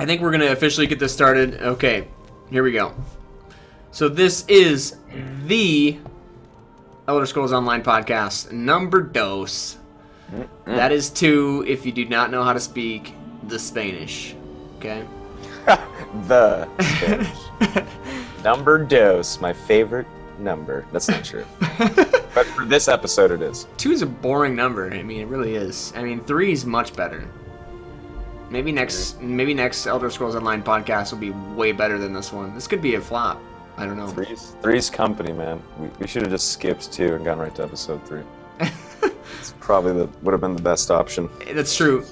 I think we're going to officially get this started. Okay, here we go. So this is the Elder Scrolls Online podcast, number dos. That is 2 if you do not know how to speak the Spanish. Okay? The Spanish. Number dos, my favorite number. That's not true. But for this episode, it is. 2 is a boring number. I mean, it really is. I mean, 3 is much better. Maybe next Elder Scrolls Online podcast will be way better than this one. This could be a flop. I don't know. Three's company, man. We should have just skipped 2 and gone right to episode 3. It's probably would have been the best option. That's true.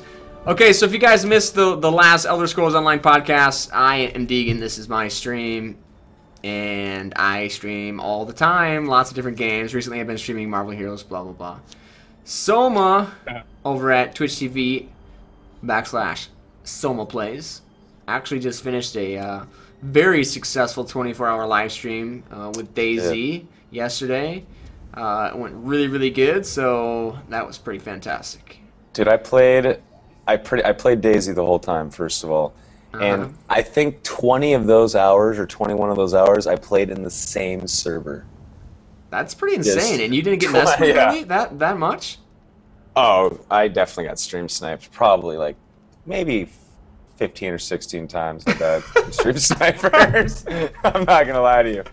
Okay, so if you guys missed the last Elder Scrolls Online podcast, I am Deagen. This is my stream, and I stream all the time, lots of different games. Recently, I've been streaming Marvel Heroes, blah blah blah. Soma over at Twitch TV /Soma Plays actually just finished a very successful 24-hour live stream with DayZ yesterday. It went really, really good, so that was pretty fantastic. Dude, I played DayZ the whole time, first of all. And I think 20 of those hours, or 21 of those hours, I played in the same server. That's pretty insane, and you didn't get messed with really? that much? Oh, I definitely got stream sniped. Probably, like, maybe 15 or 16 times I died from stream snipers. I'm not going to lie to you.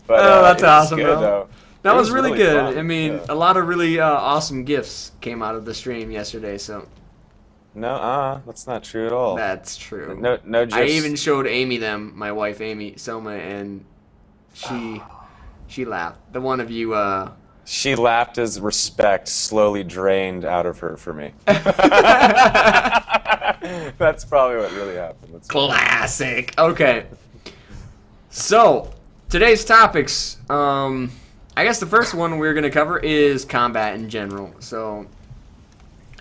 But, that's awesome, good, bro. Though. That was really good. Fun. I mean, a lot of really awesome gifts came out of the stream yesterday, so... No, that's not true at all. That's true. No. Just... I even showed Amy them, my wife Amy, Soma, and she laughed. The one of you, She laughed as respect slowly drained out of her for me. That's probably what really happened. Classic. Okay. So, today's topics, I guess the first one we're going to cover is combat in general. So,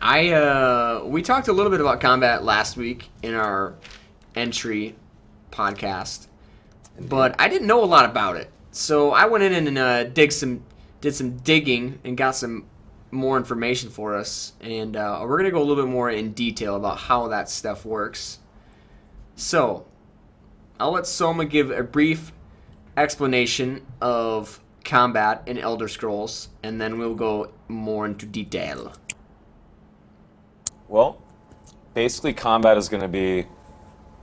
we talked a little bit about combat last week in our entry podcast, but I didn't know a lot about it. So I went in and did some digging and got some more information for us, and we're gonna go a little bit more in detail about how that stuff works. So I'll let Soma give a brief explanation of combat in Elder Scrolls, and then we'll go more into detail. Well, basically combat is going to be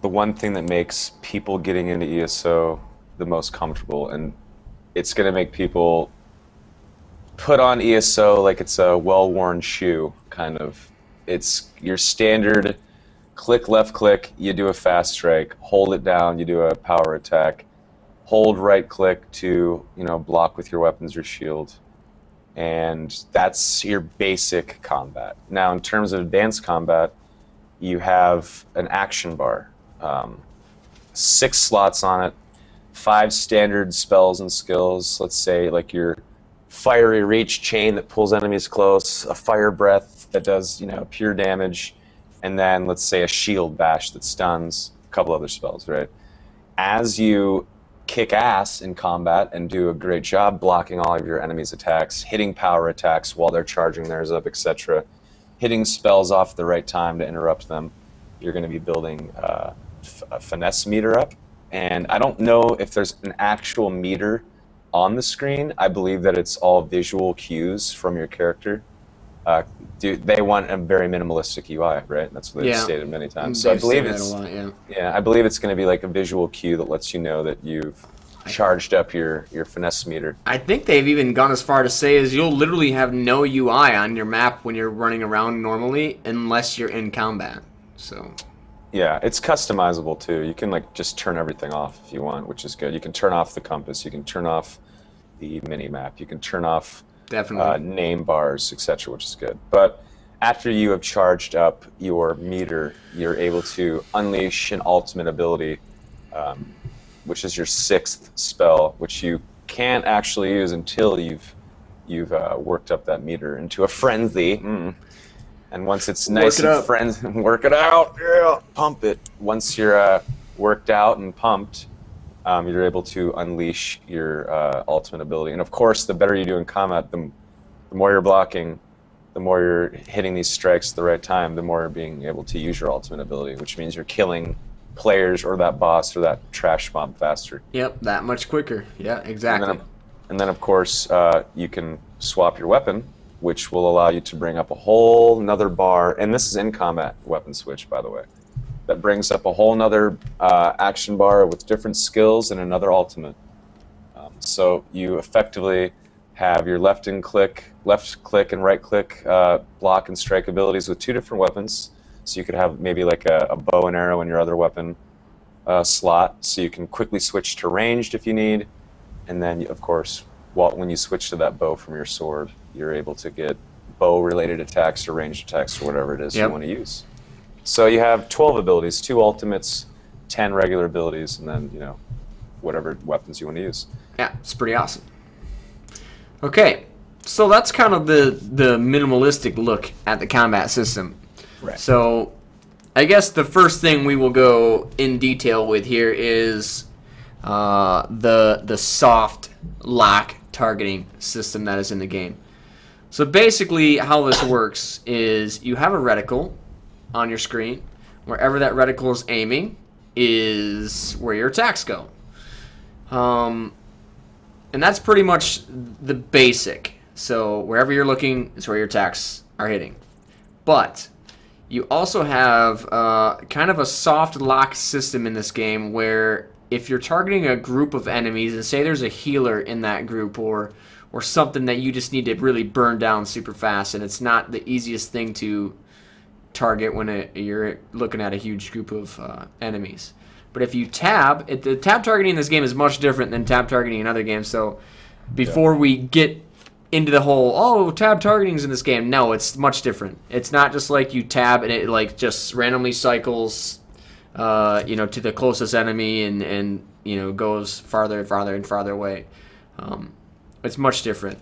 the one thing that makes people getting into ESO the most comfortable, and it's going to make people put on ESO like it's a well-worn shoe, kind of. It's your standard click, left click, you do a fast strike, hold it down, you do a power attack, hold right click to, block with your weapons or shield. And that's your basic combat. Now, in terms of advanced combat, you have an action bar, 6 slots on it, 5 standard spells and skills. Let's say like your fiery reach chain that pulls enemies close, a fire breath that does pure damage, and then let's say a shield bash that stuns. A couple other spells, right? As you kick ass in combat and do a great job blocking all of your enemies' attacks, hitting power attacks while they're charging theirs up, etc., hitting spells off at the right time to interrupt them, you're going to be building a finesse meter up. And I don't know if there's an actual meter on the screen. I believe that it's all visual cues from your character. They want a very minimalistic UI, right? That's what they've stated many times. So I believe it's I believe it's going to be like a visual cue that lets you know that you've charged up your finesse meter. I think they've even gone as far to say is you'll literally have no UI on your map when you're running around normally unless you're in combat. So yeah, it's customizable too. You can like just turn everything off if you want, which is good. You can turn off the compass, you can turn off the mini map, you can turn off name bars, etc., which is good. But after you have charged up your meter, you're able to unleash an ultimate ability, which is your 6th spell, which you can't actually use until you've worked up that meter into a frenzy. And once it's nice and frenzy, work it out, pump it. Once you're worked out and pumped, you're able to unleash your ultimate ability. And of course, the better you do in combat, the more you're blocking, the more you're hitting these strikes at the right time, the more you're being able to use your ultimate ability, which means you're killing players or that boss or that trash mob faster. Yep, that much quicker. Yeah, exactly. And then of course, you can swap your weapon, which will allow you to bring up a whole nother bar. And this is in combat weapon switch, by the way. That brings up a whole nother action bar with different skills and another ultimate. So you effectively have your left click and right click block and strike abilities with 2 different weapons. So you could have maybe like a bow and arrow in your other weapon slot, so you can quickly switch to ranged if you need. And then, of course, when you switch to that bow from your sword, you're able to get bow-related attacks or ranged attacks or whatever it is you want to use. So you have 12 abilities, 2 ultimates, 10 regular abilities, and then, you know, whatever weapons you want to use. Yeah, it's pretty awesome. Okay, so that's kind of the minimalistic look at the combat system. Right. So I guess the first thing we will go in detail with here is the soft lock targeting system that is in the game. So basically how this works is you have a reticle on your screen. Wherever that reticle is aiming is where your attacks go. And that's pretty much the basic. So wherever you're looking is where your attacks are hitting. But you also have kind of a soft lock system in this game where if you're targeting a group of enemies, and say there's a healer in that group or something that you just need to really burn down super fast, and it's not the easiest thing to target when you're looking at a huge group of enemies. But if you tab, the tab targeting in this game is much different than tab targeting in other games. So before we get into the whole, tab targeting's in this game, no, it's much different. It's not just like you tab and it like just randomly cycles you know, to the closest enemy and you know, goes farther and farther and farther away. It's much different.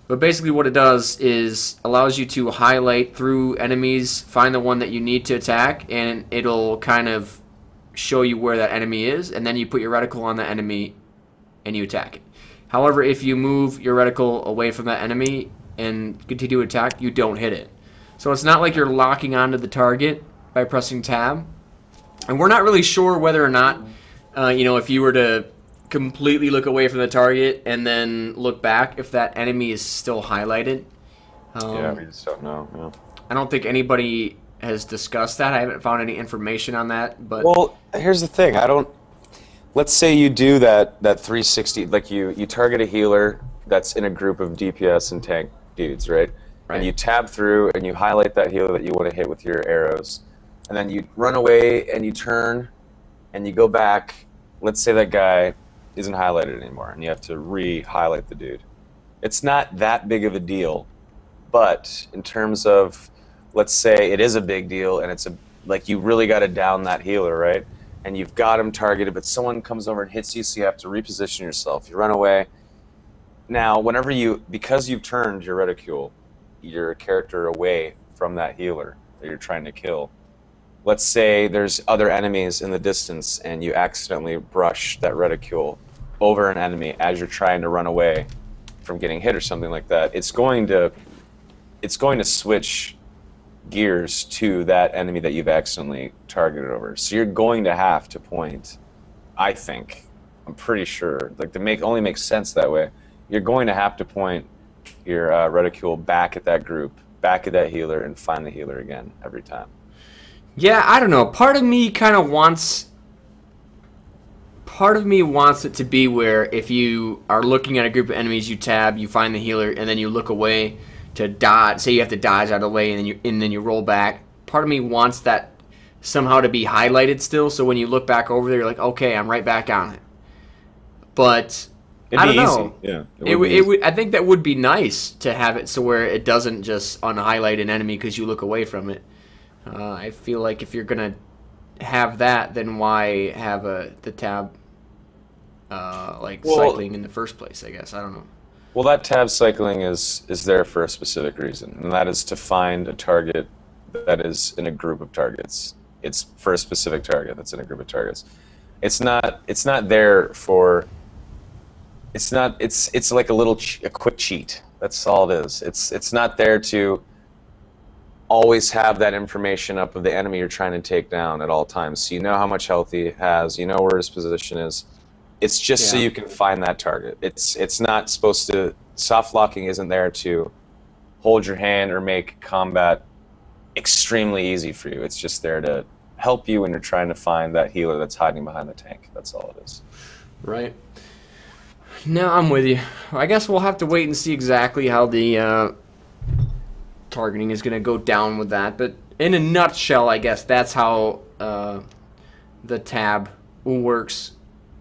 But basically what it does is allows you to highlight through enemies, find the one that you need to attack, and it'll kind of show you where that enemy is, and then you put your reticle on the enemy and you attack it. However, if you move your reticle away from that enemy and continue to attack, you don't hit it. So it's not like you're locking onto the target by pressing tab. And we're not really sure whether or not, you know, if you were to completely look away from the target and then look back, if that enemy is still highlighted. Yeah, we just don't know. Yeah. I don't think anybody has discussed that. I haven't found any information on that. But well, here's the thing. Let's say you do that 360, like you target a healer that's in a group of DPS and tank dudes, right? And you tab through and you highlight that healer that you want to hit with your arrows. And then you run away and you turn and you go back. Let's say that guy isn't highlighted anymore and you have to re-highlight the dude. It's not that big of a deal, but in terms of, let's say it is a big deal and it's like you really got to down that healer, right? And you've got him targeted, but someone comes over and hits you, so you have to reposition yourself. You run away. Now, because you've turned your reticule, your character away from that healer that you're trying to kill, let's say there's other enemies in the distance and you accidentally brush that reticule over an enemy as you're trying to run away from getting hit or something like that, it's going to switch gears to that enemy that you've accidentally targeted over. So you're going to have to point, I think, I'm pretty sure, like only makes sense that way, you're going to have to point your reticule back at that group, back at that healer, and find the healer again every time. Yeah, I don't know. Part of me wants it to be where if you are looking at a group of enemies, you tab, you find the healer, and then you look away to dodge. Say you have to dodge out of the way, and then you roll back. Part of me wants that somehow to be highlighted still, so when you look back over there, you're like, okay, I'm right back on it. But I don't know. Yeah, I think that would be nice to have it so where it doesn't just unhighlight an enemy because you look away from it. I feel like if you're gonna have that, then why have the tab cycling in the first place? I guess I don't know. Well, that tab cycling is there for a specific reason, and that is to find a target that is in a group of targets. It's for a specific target that's in a group of targets. It's not there for. It's like a quick cheat. That's all it is. It's not there to always have that information up of the enemy you're trying to take down at all times. So you know how much health he has, you know where his position is. It's just so you can find that target. It's not supposed to, soft locking isn't there to hold your hand or make combat extremely easy for you. It's just there to help you when you're trying to find that healer that's hiding behind the tank. That's all it is. Right. No, I'm with you. I guess we'll have to wait and see exactly how the targeting is going to go down with that. But in a nutshell, I guess that's how the tab works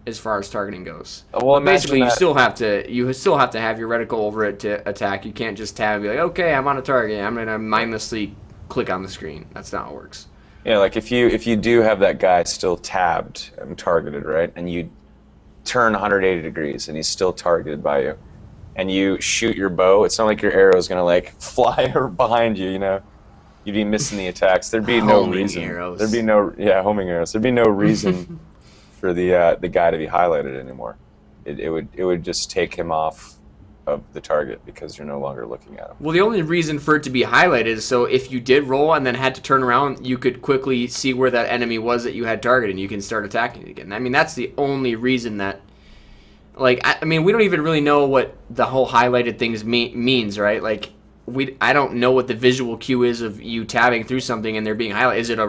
as far as targeting goes. Well, basically, you still have to have your reticle over it to attack. You can't just tab and be like, okay, I'm on a target. I'm going to mindlessly click on the screen. That's not how it works. Yeah, like if you do have that guy still tabbed and targeted, right, and you turn 180 degrees and he's still targeted by you, and you shoot your bow, it's not like your arrow is going to like fly behind you, you know. You'd be missing the attacks. There'd be no reason. Arrows. There'd be no homing arrows. There'd be no reason for the guy to be highlighted anymore. It would just take him off of the target because you're no longer looking at him. Well, the only reason for it to be highlighted is so if you did roll and then had to turn around, you could quickly see where that enemy was that you had targeted, and you can start attacking it again. I mean, that's the only reason that. Like, I mean, we don't even really know what the whole highlighted things means, right? Like, I don't know what the visual cue is of you tabbing through something and they're being highlighted. Is it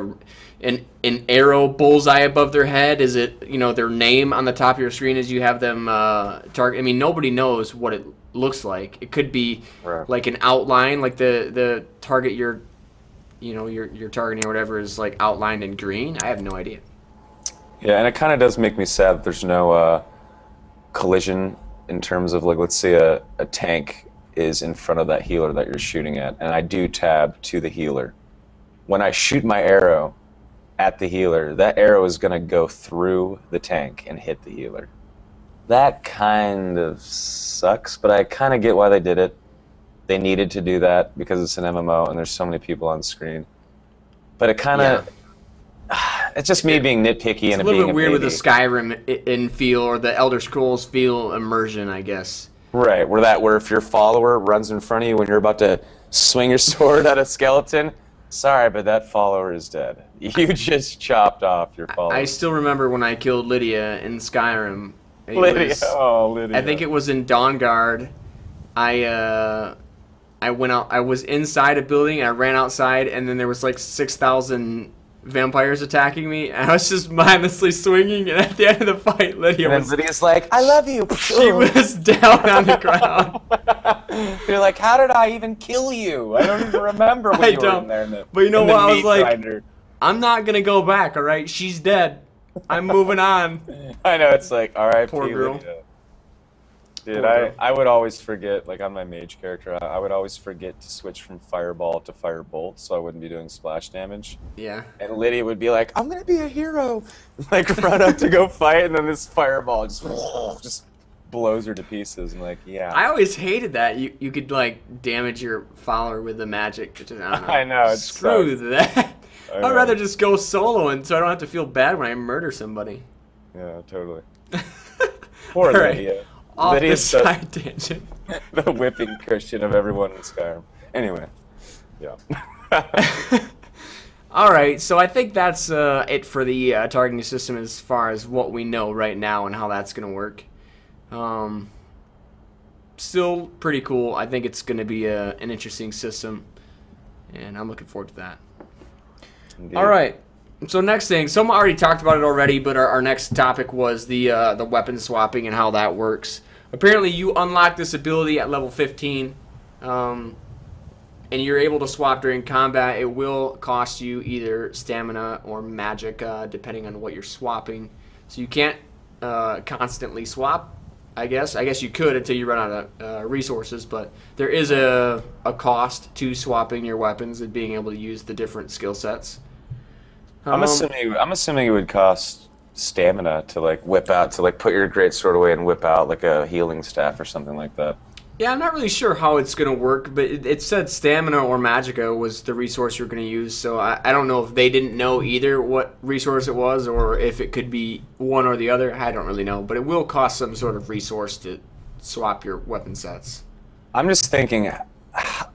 an arrow bullseye above their head? Is it, you know, their name on the top of your screen as you have them target? I mean, nobody knows what it looks like. It could be like an outline, like the target you're targeting or whatever is like outlined in green. I have no idea. Yeah, and it kind of does make me sad that there's no collision in terms of, like, let's say a tank is in front of that healer that you're shooting at, and I do tab to the healer. When I shoot my arrow at the healer, that arrow is going to go through the tank and hit the healer. That kind of sucks, but I kind of get why they did it. They needed to do that because it's an MMO and there's so many people on screen. But it kind of... Yeah. It's just me being nitpicky and being a little bit weird with the Skyrim in feel or the Elder Scrolls feel immersion, I guess. Right, where if your follower runs in front of you when you're about to swing your sword at a skeleton, sorry, but that follower is dead. You just chopped off your follower. I still remember when I killed Lydia in Skyrim. Lydia. I think it was in Dawnguard. I went out. I was inside a building. And I ran outside, and then there was like 6,000 vampires attacking me, and I was just mindlessly swinging, and at the end of the fight, Lydia's like, I love you. She was down on the ground. You're like, how did I even kill you? I don't even remember when you were in there. But you know what? I was like, I'm not going to go back, all right? She's dead. I'm moving on. I know, it's like, all right, poor girl. Lydia. Dude, I would always forget, like on my mage character, I would always forget to switch from fireball to firebolt so I wouldn't be doing splash damage. Yeah. And Lydia would be like, I'm going to be a hero. Like, run up to go fight, and then this fireball just blows her to pieces. And like, yeah. I always hated that. You could, like, damage your follower with the magic. I know. Screw that. I'd rather just go solo, and so I don't have to feel bad when I murder somebody. Yeah, totally. Poor Lydia. Off the side tangent. The whipping Christian of everyone in Skyrim. Anyway, yeah. All right, so I think that's it for the targeting system as far as what we know right now and how that's going to work. Still pretty cool. I think it's going to be an interesting system, and I'm looking forward to that. Indeed. All right. So next thing, Soma already talked about it already, but our next topic was the weapon swapping and how that works. Apparently, you unlock this ability at level 15, and you're able to swap during combat. It will cost you either stamina or magic, depending on what you're swapping. So you can't constantly swap, I guess. I guess you could until you run out of resources, but there is a cost to swapping your weapons and being able to use the different skill sets. I'm assuming it would cost stamina to like whip out, to like put your greatsword away and whip out like a healing staff or something like that. Yeah, I'm not really sure how it's going to work, but it said stamina or magicka was the resource you're going to use, so I don't know if they didn't know either what resource it was or if it could be one or the other. I don't really know, but it will cost some sort of resource to swap your weapon sets. I'm just thinking,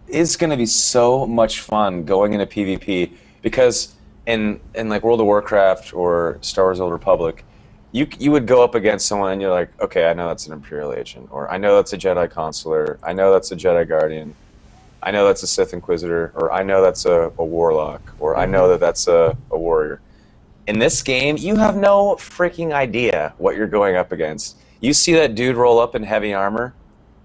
is going to be so much fun going into PvP, because in like World of Warcraft or Star Wars: Old Republic, you would go up against someone and you're like, okay, I know that's an Imperial agent, or I know that's a Jedi Consular, I know that's a Jedi Guardian, I know that's a Sith Inquisitor, or I know that's a Warlock, or I know that that's a Warrior. In this game, you have no freaking idea what you're going up against. You see that dude roll up in heavy armor,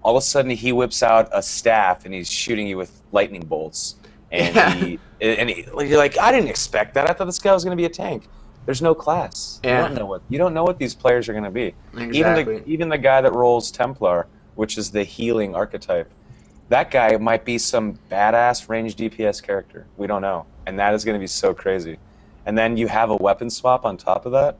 all of a sudden he whips out a staff and he's shooting you with lightning bolts. And you're like, I didn't expect that. I thought this guy was going to be a tank. There's no class. Yeah. You don't know what these players are going to be. Exactly. Even the guy that rolls Templar, which is the healing archetype, that guy might be some badass range DPS character. We don't know. And that is going to be so crazy. And then you have a weapon swap on top of that.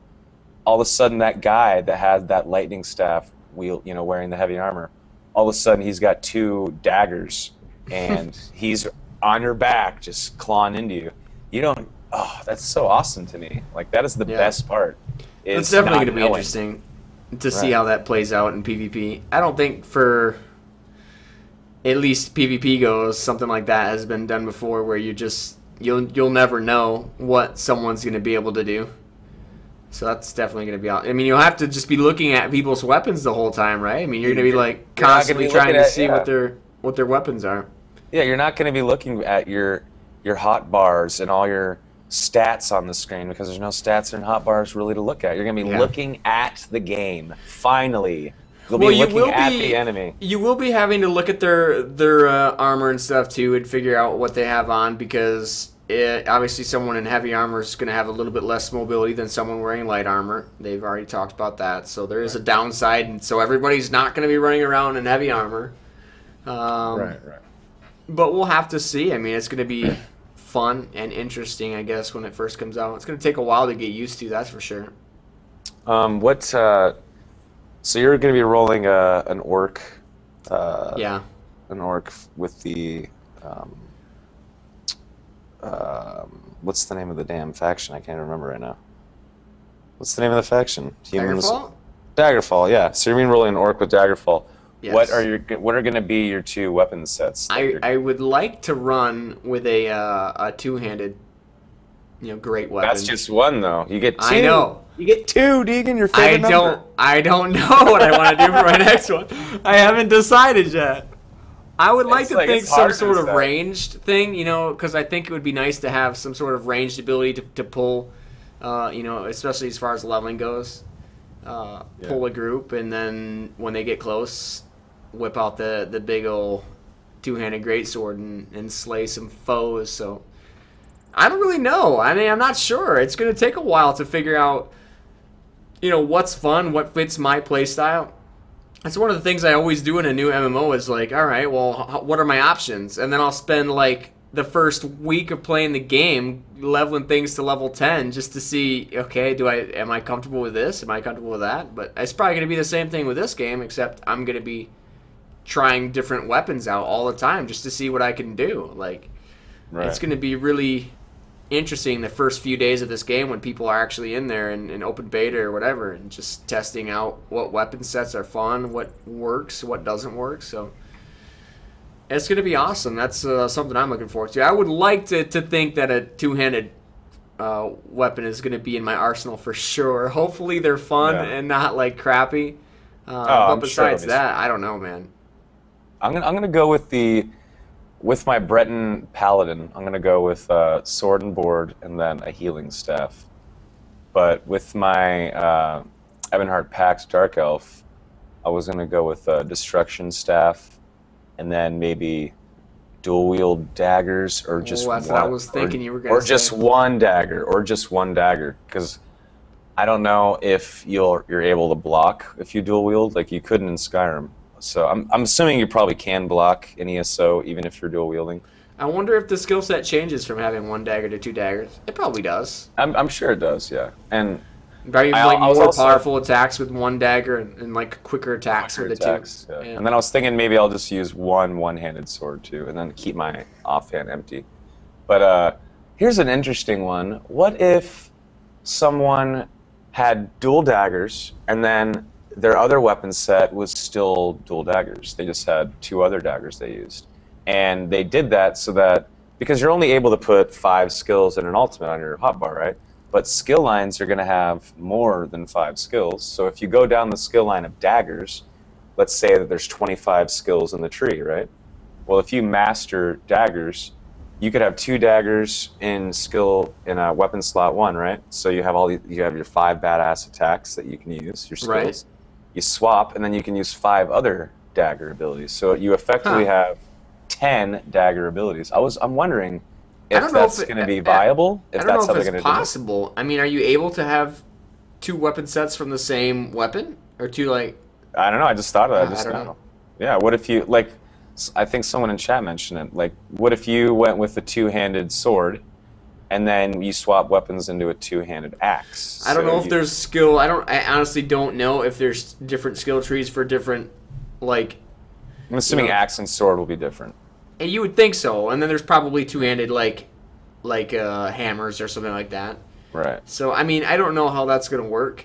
All of a sudden, that guy that has that lightning staff, wearing the heavy armor, all of a sudden he's got 2 daggers, and he's on your back, just clawing into you. Oh, that's so awesome to me. Like, that is the best part. It's definitely going to be interesting to see how that plays out in PvP. I don't think for at least PvP goes, something like that has been done before, where you'll never know what someone's going to be able to do. So that's definitely going to be out. I mean, you'll have to just be looking at people's weapons the whole time, right? I mean, you're going to be like constantly trying to see what their weapons are. Yeah, you're not going to be looking at your hot bars and all your stats on the screen, because there's no stats and hot bars really to look at. You're going to be looking at the game. Finally, you'll be looking at the enemy. You will be having to look at their armor and stuff too, and figure out what they have on, because obviously someone in heavy armor is going to have a little bit less mobility than someone wearing light armor. They've already talked about that, so there is a downside, and so everybody's not going to be running around in heavy armor. Right. But we'll have to see. I mean, it's going to be fun and interesting, I guess, when it first comes out. It's going to take a while to get used to, that's for sure. So you're going to be rolling an orc. Yeah. An orc with the what's the name of the damn faction? I can't remember right now. What's the name of the faction? Daggerfall? Daggerfall, yeah. So you're going to be rolling an orc with Daggerfall. Yes. What are going to be your 2 weapon sets? I would like to run with a two-handed, great weapon. That's just one, though. You get 2. I know. You get 2, Deegan. Your favorite number. I don't know what I want to do for my next one. I haven't decided yet. I would like to think some sort of ranged thing, because I think it would be nice to have some sort of ranged ability to pull, especially as far as leveling goes. Pull a group, and then when they get close, whip out the big old two-handed greatsword and slay some foes. So I don't really know. I mean, I'm not sure. It's going to take a while to figure out, what's fun, what fits my playstyle. That's one of the things I always do in a new MMO is like, all right, well, what are my options? And then I'll spend like the first week of playing the game leveling things to level 10 just to see, okay, am I comfortable with this? Am I comfortable with that? But it's probably going to be the same thing with this game, except I'm going to be trying different weapons out all the time just to see what I can do. Like, It's going to be really interesting the first few days of this game when people are actually in there in open beta or whatever, and just testing out what weapon sets are fun, what works, what doesn't work. So it's going to be awesome. That's something I'm looking forward to. I would like to think that a two-handed weapon is going to be in my arsenal for sure. Hopefully they're fun and not like crappy. But besides that, I don't know, man. I'm gonna go with my Breton Paladin. I'm gonna go with sword and board and then a healing staff. But with my Ebonheart Pact Dark Elf, I was gonna go with destruction staff, and then maybe dual wield daggers, or just that's what I was thinking you were gonna say. just one dagger, because I don't know if you're able to block if you dual wield like you couldn't in Skyrim. So I'm assuming you probably can block in ESO even if you're dual wielding. I wonder if the skill set changes from having one dagger to 2 daggers. It probably does. I'm sure it does, yeah. And probably like more powerful attacks with one dagger and like quicker attacks with the 2. Yeah. And then I was thinking maybe I'll just use one-handed sword too, and then keep my offhand empty. But here's an interesting one. What if someone had dual daggers and then their other weapon set was still dual daggers? They just had 2 other daggers they used. And they did that so that, because you're only able to put 5 skills in an ultimate on your hotbar, right? But skill lines are going to have more than 5 skills. So if you go down the skill line of daggers, let's say that there's 25 skills in the tree, right? Well, if you master daggers, you could have 2 daggers in a weapon slot 1, right? So you have you have your 5 badass attacks that you can use, your skills. Right. You swap, and then you can use 5 other dagger abilities. So you effectively have 10 dagger abilities. I'm wondering if that's going to be viable. I don't know if it's possible. I mean, are you able to have 2 weapon sets from the same weapon, or 2 like? I don't know. I just thought of that just now. Know. Yeah. What if you like? I think someone in chat mentioned it. Like, what if you went with a 2-handed sword, and then you swap weapons into a 2-handed axe? I don't know if there's skill. I honestly don't know if there's different skill trees for different, like. I'm assuming axe and sword will be different. And you would think so, and then there's probably 2-handed like hammers or something like that. Right. So I mean, I don't know how that's gonna work.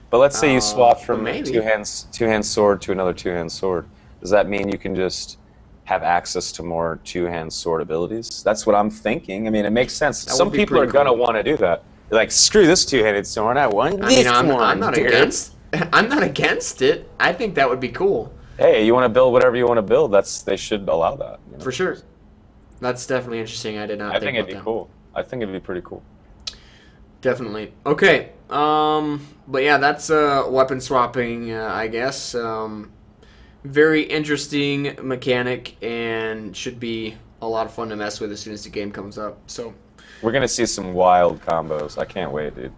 But let's say you swap from a two-hand sword to another 2-hand sword. Does that mean you can just have access to more 2-hand sword abilities? That's what I'm thinking. I mean, it makes sense. Some people are gonna want to do that. They're like, screw this 2-handed sword. I want this one. I'm not against it. I think that would be cool. Hey, you want to build whatever you want to build? They should allow that. You know? For sure. That's definitely interesting. I did not. I think it'd be cool. I think it'd be pretty cool. Definitely. Okay. But yeah, that's weapon swapping. I guess. Very interesting mechanic, and should be a lot of fun to mess with as soon as the game comes up. So. We're gonna see some wild combos. I can't wait, dude.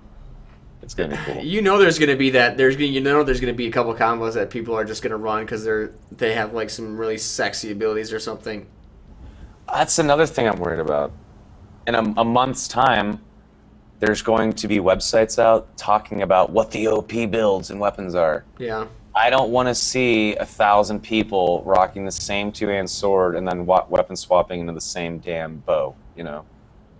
It's gonna be cool. You know, there's gonna be that. There's gonna be a couple combos that people are just gonna run because they have like some really sexy abilities or something. That's another thing I'm worried about. In a month's time, there's going to be websites out talking about what the OP builds and weapons are. Yeah. I don't want to see 1,000 people rocking the same 2-hand sword and then weapon swapping into the same damn bow. You know.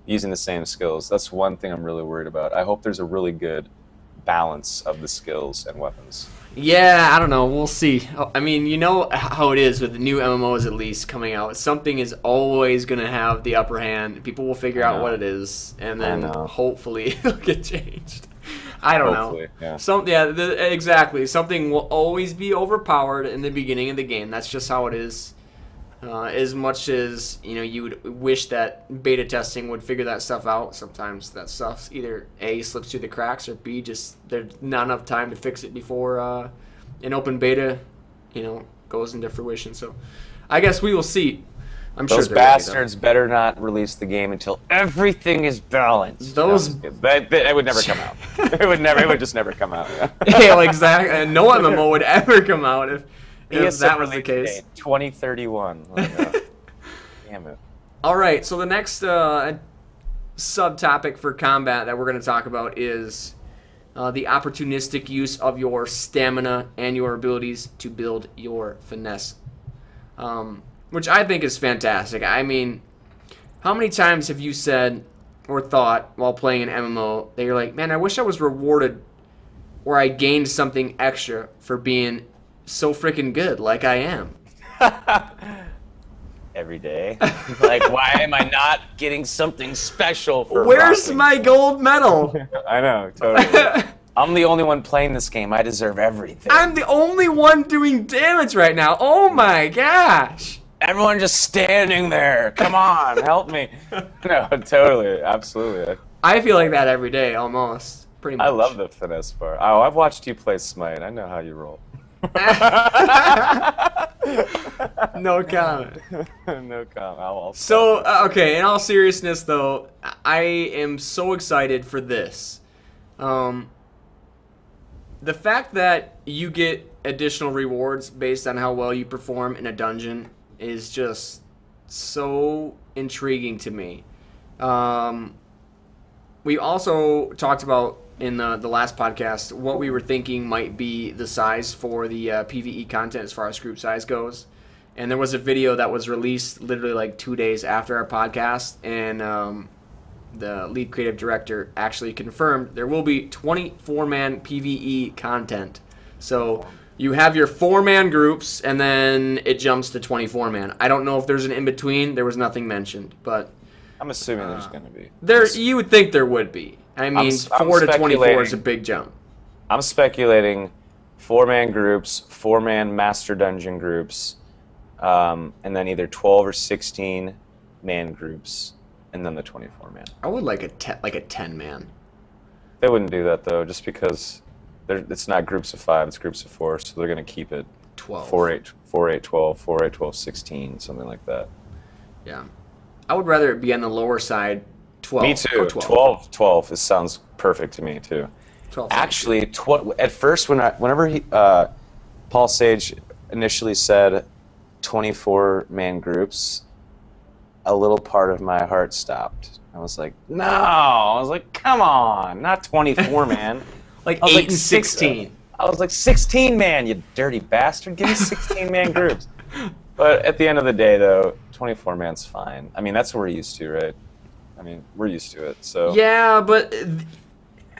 Using the same skills. That's one thing I'm really worried about. I hope there's a really good balance of the skills and weapons. Yeah, I don't know. We'll see. I mean, you know how it is with the new MMOs, at least, coming out. Something is always going to have the upper hand. People will figure out what it is, and then hopefully it'll get changed. I don't know. Yeah. Exactly. Something will always be overpowered in the beginning of the game. That's just how it is. As much as you would wish that beta testing would figure that stuff out, sometimes that stuff either A, slips through the cracks, or B, just there's not enough time to fix it before an open beta goes into fruition. So I guess we will see. I'm sure those bastards better not release the game until everything is balanced. It would never come out. It would just never come out. Yeah, exactly. And no MMO would ever come out if that was the case. 2031. Damn it. All right, so the next subtopic for combat that we're going to talk about is the opportunistic use of your stamina and your abilities to build your finesse, which I think is fantastic. I mean, how many times have you said or thought while playing an MMO that you're like, man, I wish I was rewarded or I gained something extra for being so freaking good like I am? Every day. Like, why am I not getting something special for Where's my gold medal? I know, totally. I'm the only one playing this game. I deserve everything. I'm the only one doing damage right now. Oh my gosh. Everyone just standing there. Come on, help me. No, totally, absolutely. I feel like that every day, almost. Pretty much. I love the finesse part. Oh, I've watched you play Smite. I know how you roll. No comment. No comment. So, okay, in all seriousness, though, I am so excited for this. The fact that you get additional rewards based on how well you perform in a dungeon is just so intriguing to me. We also talked about in the last podcast what we were thinking might be the size for the PvE content as far as group size goes. And there was a video that was released literally like 2 days after our podcast, and the lead creative director actually confirmed there will be 24-man PvE content. So you have your 4-man groups, and then it jumps to 24-man. I don't know if there's an in-between. There was nothing mentioned, but I'm assuming there's going to be. You would think there would be. I mean, 4 to 24 is a big jump. I'm speculating 4-man groups, 4-man master dungeon groups, and then either 12 or 16-man groups, and then the 24-man. I would like a 10-man. They wouldn't do that though, just because it's not groups of 5, it's groups of 4, so they're going to keep it 12. 4-8, 4-8, 12, 4-8, 12, 16, something like that. Yeah. I would rather it be on the lower side, 12. Me too. 12. This sounds perfect to me too. 12. Actually, at first, whenever Paul Sage initially said 24-man groups, a little part of my heart stopped. I was like, no. I was like, come on, not 24, man. Like 8 and 16. I was like, 16-man, you dirty bastard. Give me 16-man groups. But at the end of the day, though, 24-man's fine. I mean, that's what we're used to, right? I mean, we're used to it. So yeah, but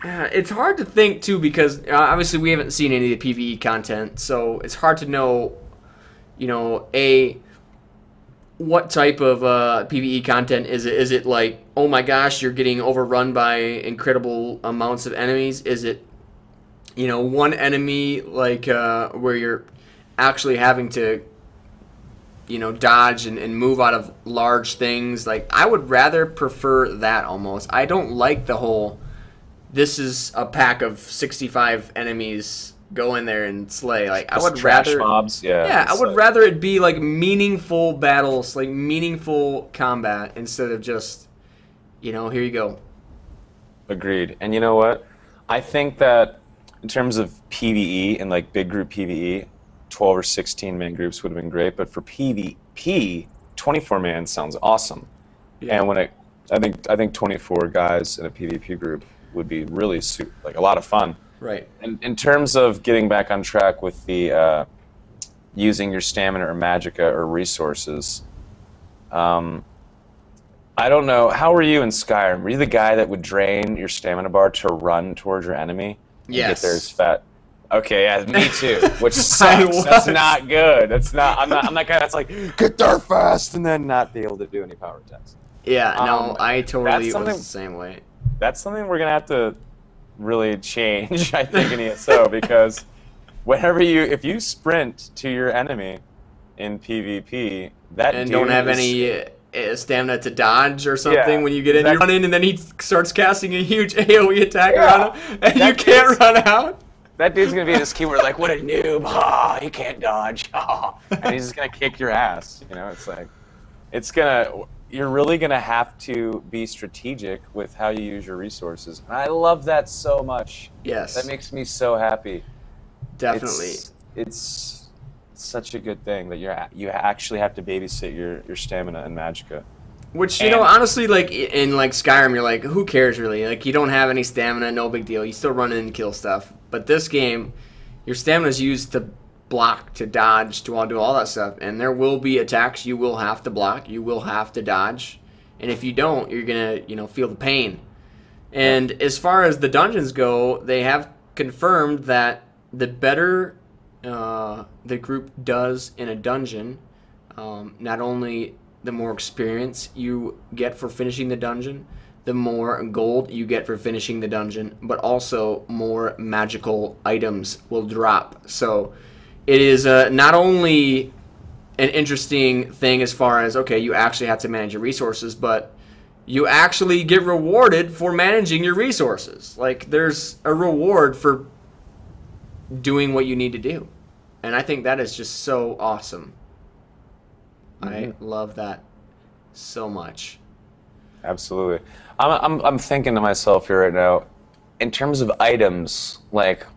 it's hard to think, too, because obviously we haven't seen any of the PvE content, so it's hard to know, what type of PvE content is it? Is it like, oh my gosh, you're getting overrun by incredible amounts of enemies? Is it, one enemy like where you're actually having to, dodge and move out of large things? Like, I would rather prefer that almost. I don't like the whole, this is a pack of 65 enemies, go in there and slay. Like, I would rather mobs. Yeah, I would rather it be like meaningful battles, like meaningful combat, instead of just, here you go. Agreed. And you know what? I think that in terms of PvE and like big group PvE, 12 or 16-man groups would have been great. But for PvP, 24-man sounds awesome. Yeah. And I think 24 guys in a PvP group would be really like a lot of fun. Right. And in terms of getting back on track with the using your stamina or magicka or resources, I don't know. How were you in Skyrim? Were you the guy that would drain your stamina bar to run towards your enemy? And yes. Get there as fat. Okay, yeah, me too. Which sucks. That's not good. That's not. I'm that guy that's like get there fast and then not be able to do any power attacks. Yeah. No, I totally was the same way. That's something we're gonna have to really change, I think, in ESO, because if you sprint to your enemy in PvP, and don't have any stamina to dodge or something when you get in, you run in and then he starts casting a huge AoE attack around him, and you can't run out. That dude's gonna be this keyword like, what a noob! Ah, he can't dodge. Ah, and he's just gonna kick your ass. It's like, you're really going to have to be strategic with how you use your resources. And I love that so much. Yes. That makes me so happy. Definitely. It's such a good thing that you actually have to babysit your stamina and magicka. Which, honestly, like, in, like, Skyrim, you're like, who cares, really? Like, you don't have any stamina, no big deal. You still run in and kill stuff. But this game, your stamina's used to block, to dodge, to do all that stuff, and there will be attacks you will have to block, you will have to dodge, and if you don't, you're gonna feel the pain. And as far as the dungeons go, they have confirmed that the better the group does in a dungeon, not only the more experience you get for finishing the dungeon, the more gold you get for finishing the dungeon, but also more magical items will drop. So it is not only an interesting thing as far as, okay, you actually have to manage your resources, but you actually get rewarded for managing your resources. Like, there's a reward for doing what you need to do. And I think that is just so awesome. I love that so much. Absolutely. I'm thinking to myself here right now, in terms of items, like,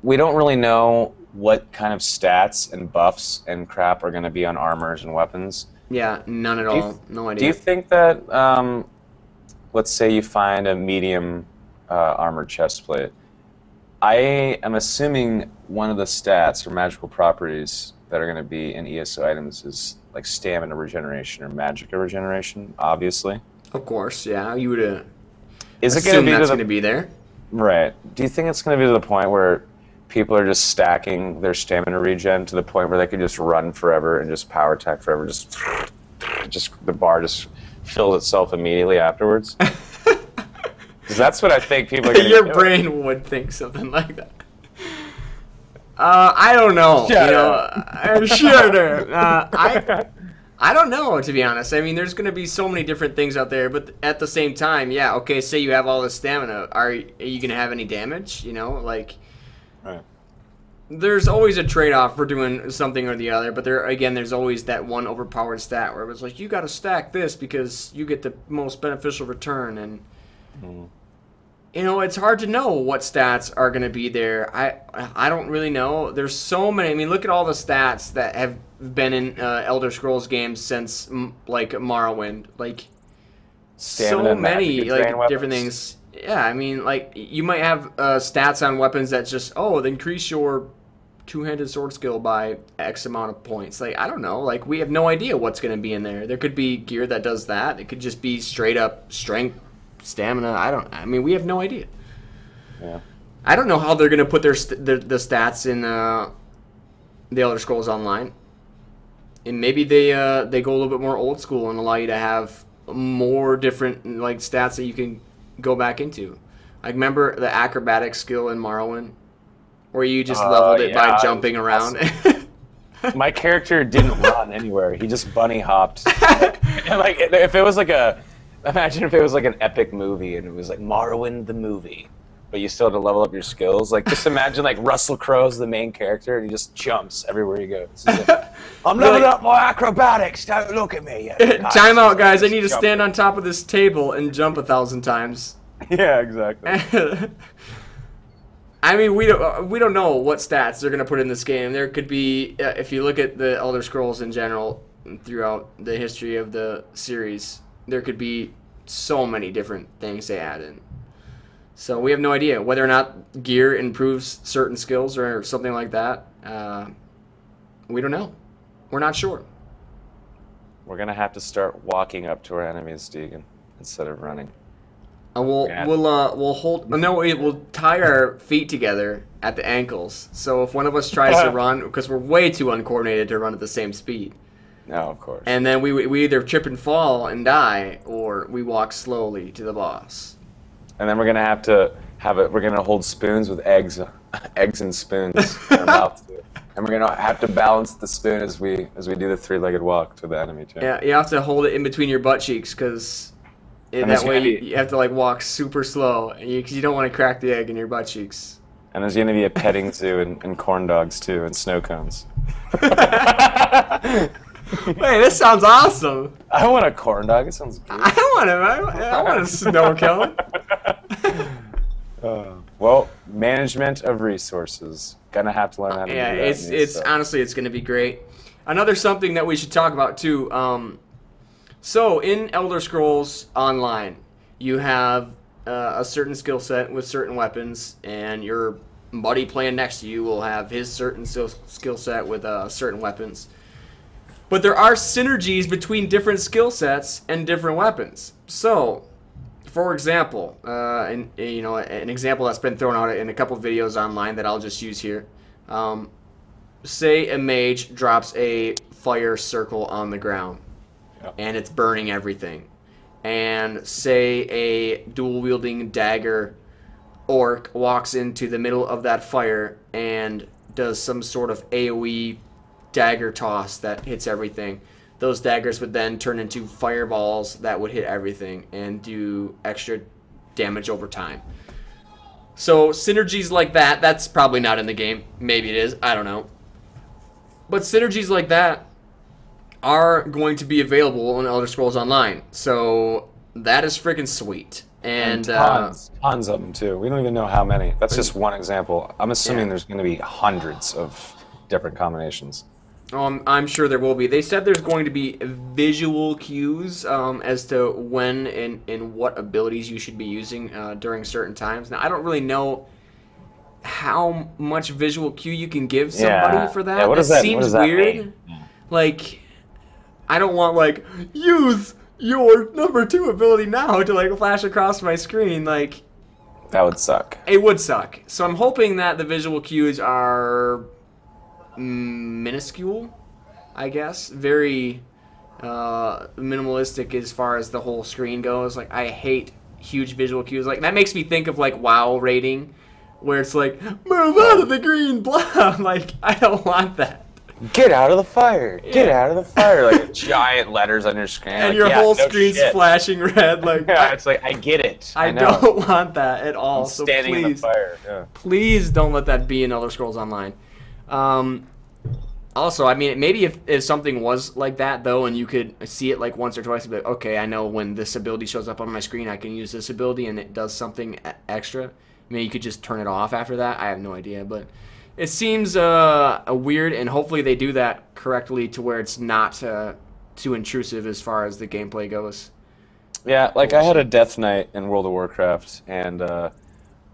we don't really know what kind of stats and buffs and crap are going to be on armors and weapons. Yeah, none at all. No idea. Do you think that, let's say you find a medium armored chestplate, I am assuming one of the stats or magical properties that are going to be in ESO items is like stamina regeneration or magicka regeneration, obviously. Of course, yeah. You would assume that's going to be there. Right. Do you think it's going to be to the point where people are just stacking their stamina regen to the point where they can just run forever and just power attack forever. Just the bar just fills itself immediately afterwards. Because that's what I think people are going to do. Your brain would think something like that. I don't know. I don't know, to be honest. I mean, there's going to be so many different things out there, but at the same time, yeah, okay, say you have all this stamina. Are you going to have any damage? Right. There's always a trade-off for doing something or the other, but there's always that one overpowered stat where it was like, you got to stack this because you get the most beneficial return, and it's hard to know what stats are going to be there. I don't really know. There's so many. I mean, look at all the stats that have been in Elder Scrolls games since like Morrowind. Like Stamina, so many like different weapons. things. Yeah, I mean, like you might have stats on weapons that just increase your two-handed sword skill by X amount of points. Like I don't know. Like we have no idea what's going to be in there. There could be gear that does that. It could just be straight up strength. Stamina, I mean, we have no idea. Yeah. I don't know how they're going to put the stats in the Elder Scrolls Online. And maybe they go a little bit more old school and allow you to have more different like stats that you can go back into. Like remember the acrobatic skill in Morrowind, where you just leveled it by jumping around. Awesome. My character didn't run anywhere. He just bunny hopped. And like if it was like imagine if it was like an epic movie and it was like Morrowind the movie, but you still had to level up your skills. Like just imagine like Russell Crowe's the main character and he just jumps everywhere he goes. Like, I'm leveling up my acrobatics. Don't look at me. Time out, guys. I need to stand on top of this table and jump 1,000 times. Yeah, exactly. I mean, we don't know what stats they're gonna put in this game. There could be, if you look at the Elder Scrolls in general throughout the history of the series, there could be so many different things they add in. So we have no idea whether or not gear improves certain skills or something like that. We don't know. We're not sure. We're gonna have to start walking up to our enemies, Deagen, instead of running. We'll tie our feet together at the ankles. So if one of us tries to run, because we're way too uncoordinated to run at the same speed. No, of course. And then we either trip and fall and die, or we walk slowly to the boss. And then we're gonna have to we're gonna hold spoons with eggs and spoons in our mouth too. And we're gonna have to balance the spoon as we do the three-legged walk to the enemy too. Yeah, you have to hold it in between your butt cheeks because that way you have to like walk super slow, and you don't want to crack the egg in your butt cheeks. And there's gonna be a petting zoo and corn dogs too and snow cones. Wait, this sounds awesome. I want a corn dog. It sounds good. I want a snow cone. Well, management of resources. Gonna have to learn how to do that. It's honestly, it's gonna be great. Another something that we should talk about too. So in Elder Scrolls Online, you have a certain skill set with certain weapons, and your buddy playing next to you will have his certain skill set with certain weapons. But there are synergies between different skill sets and different weapons. So, for example, an example that's been thrown out in a couple videos online that I'll just use here. Say a mage drops a fire circle on the ground, and it's burning everything. And say a dual-wielding dagger orc walks into the middle of that fire and does some sort of AoE dagger toss that hits everything. Those daggers would then turn into fireballs that would hit everything and do extra damage over time. So synergies like that, that's probably not in the game. Maybe it is, I don't know. But synergies like that are going to be available on Elder Scrolls Online. So that is freaking sweet. And tons of them too. We don't even know how many. That's just one example. I'm assuming there's going to be hundreds of different combinations. I'm sure there will be. They said there's going to be visual cues as to when and what abilities you should be using during certain times. Now, I don't really know how much visual cue you can give somebody for that. Yeah, what does that seems what does weird. That mean? Like, I don't want, like, use your #2 ability now to, like, flash across my screen. Like, That would suck. It would suck. So I'm hoping that the visual cues are minuscule, I guess. Very minimalistic as far as the whole screen goes. Like, I hate huge visual cues. Like, that makes me think of, like, WoW rating, where it's like, move out of the green blob. Like, I don't want that. Get out of the fire! Get out of the fire! Like giant letters on your screen. And like, your whole no screen's shit. flashing red. Like, yeah, it's like, I get it. I don't want that at all. So standing please, in the fire. Yeah. please don't let that be in Elder Scrolls Online. Also, I mean, maybe if something was like that, though, and you could see it like once or twice, but okay, I know when this ability shows up on my screen, I can use this ability, and it does something extra. Maybe you could just turn it off after that. I have no idea, but it seems weird, and hopefully they do that correctly to where it's not too intrusive as far as the gameplay goes. Yeah, like I had a Death Knight in World of Warcraft, and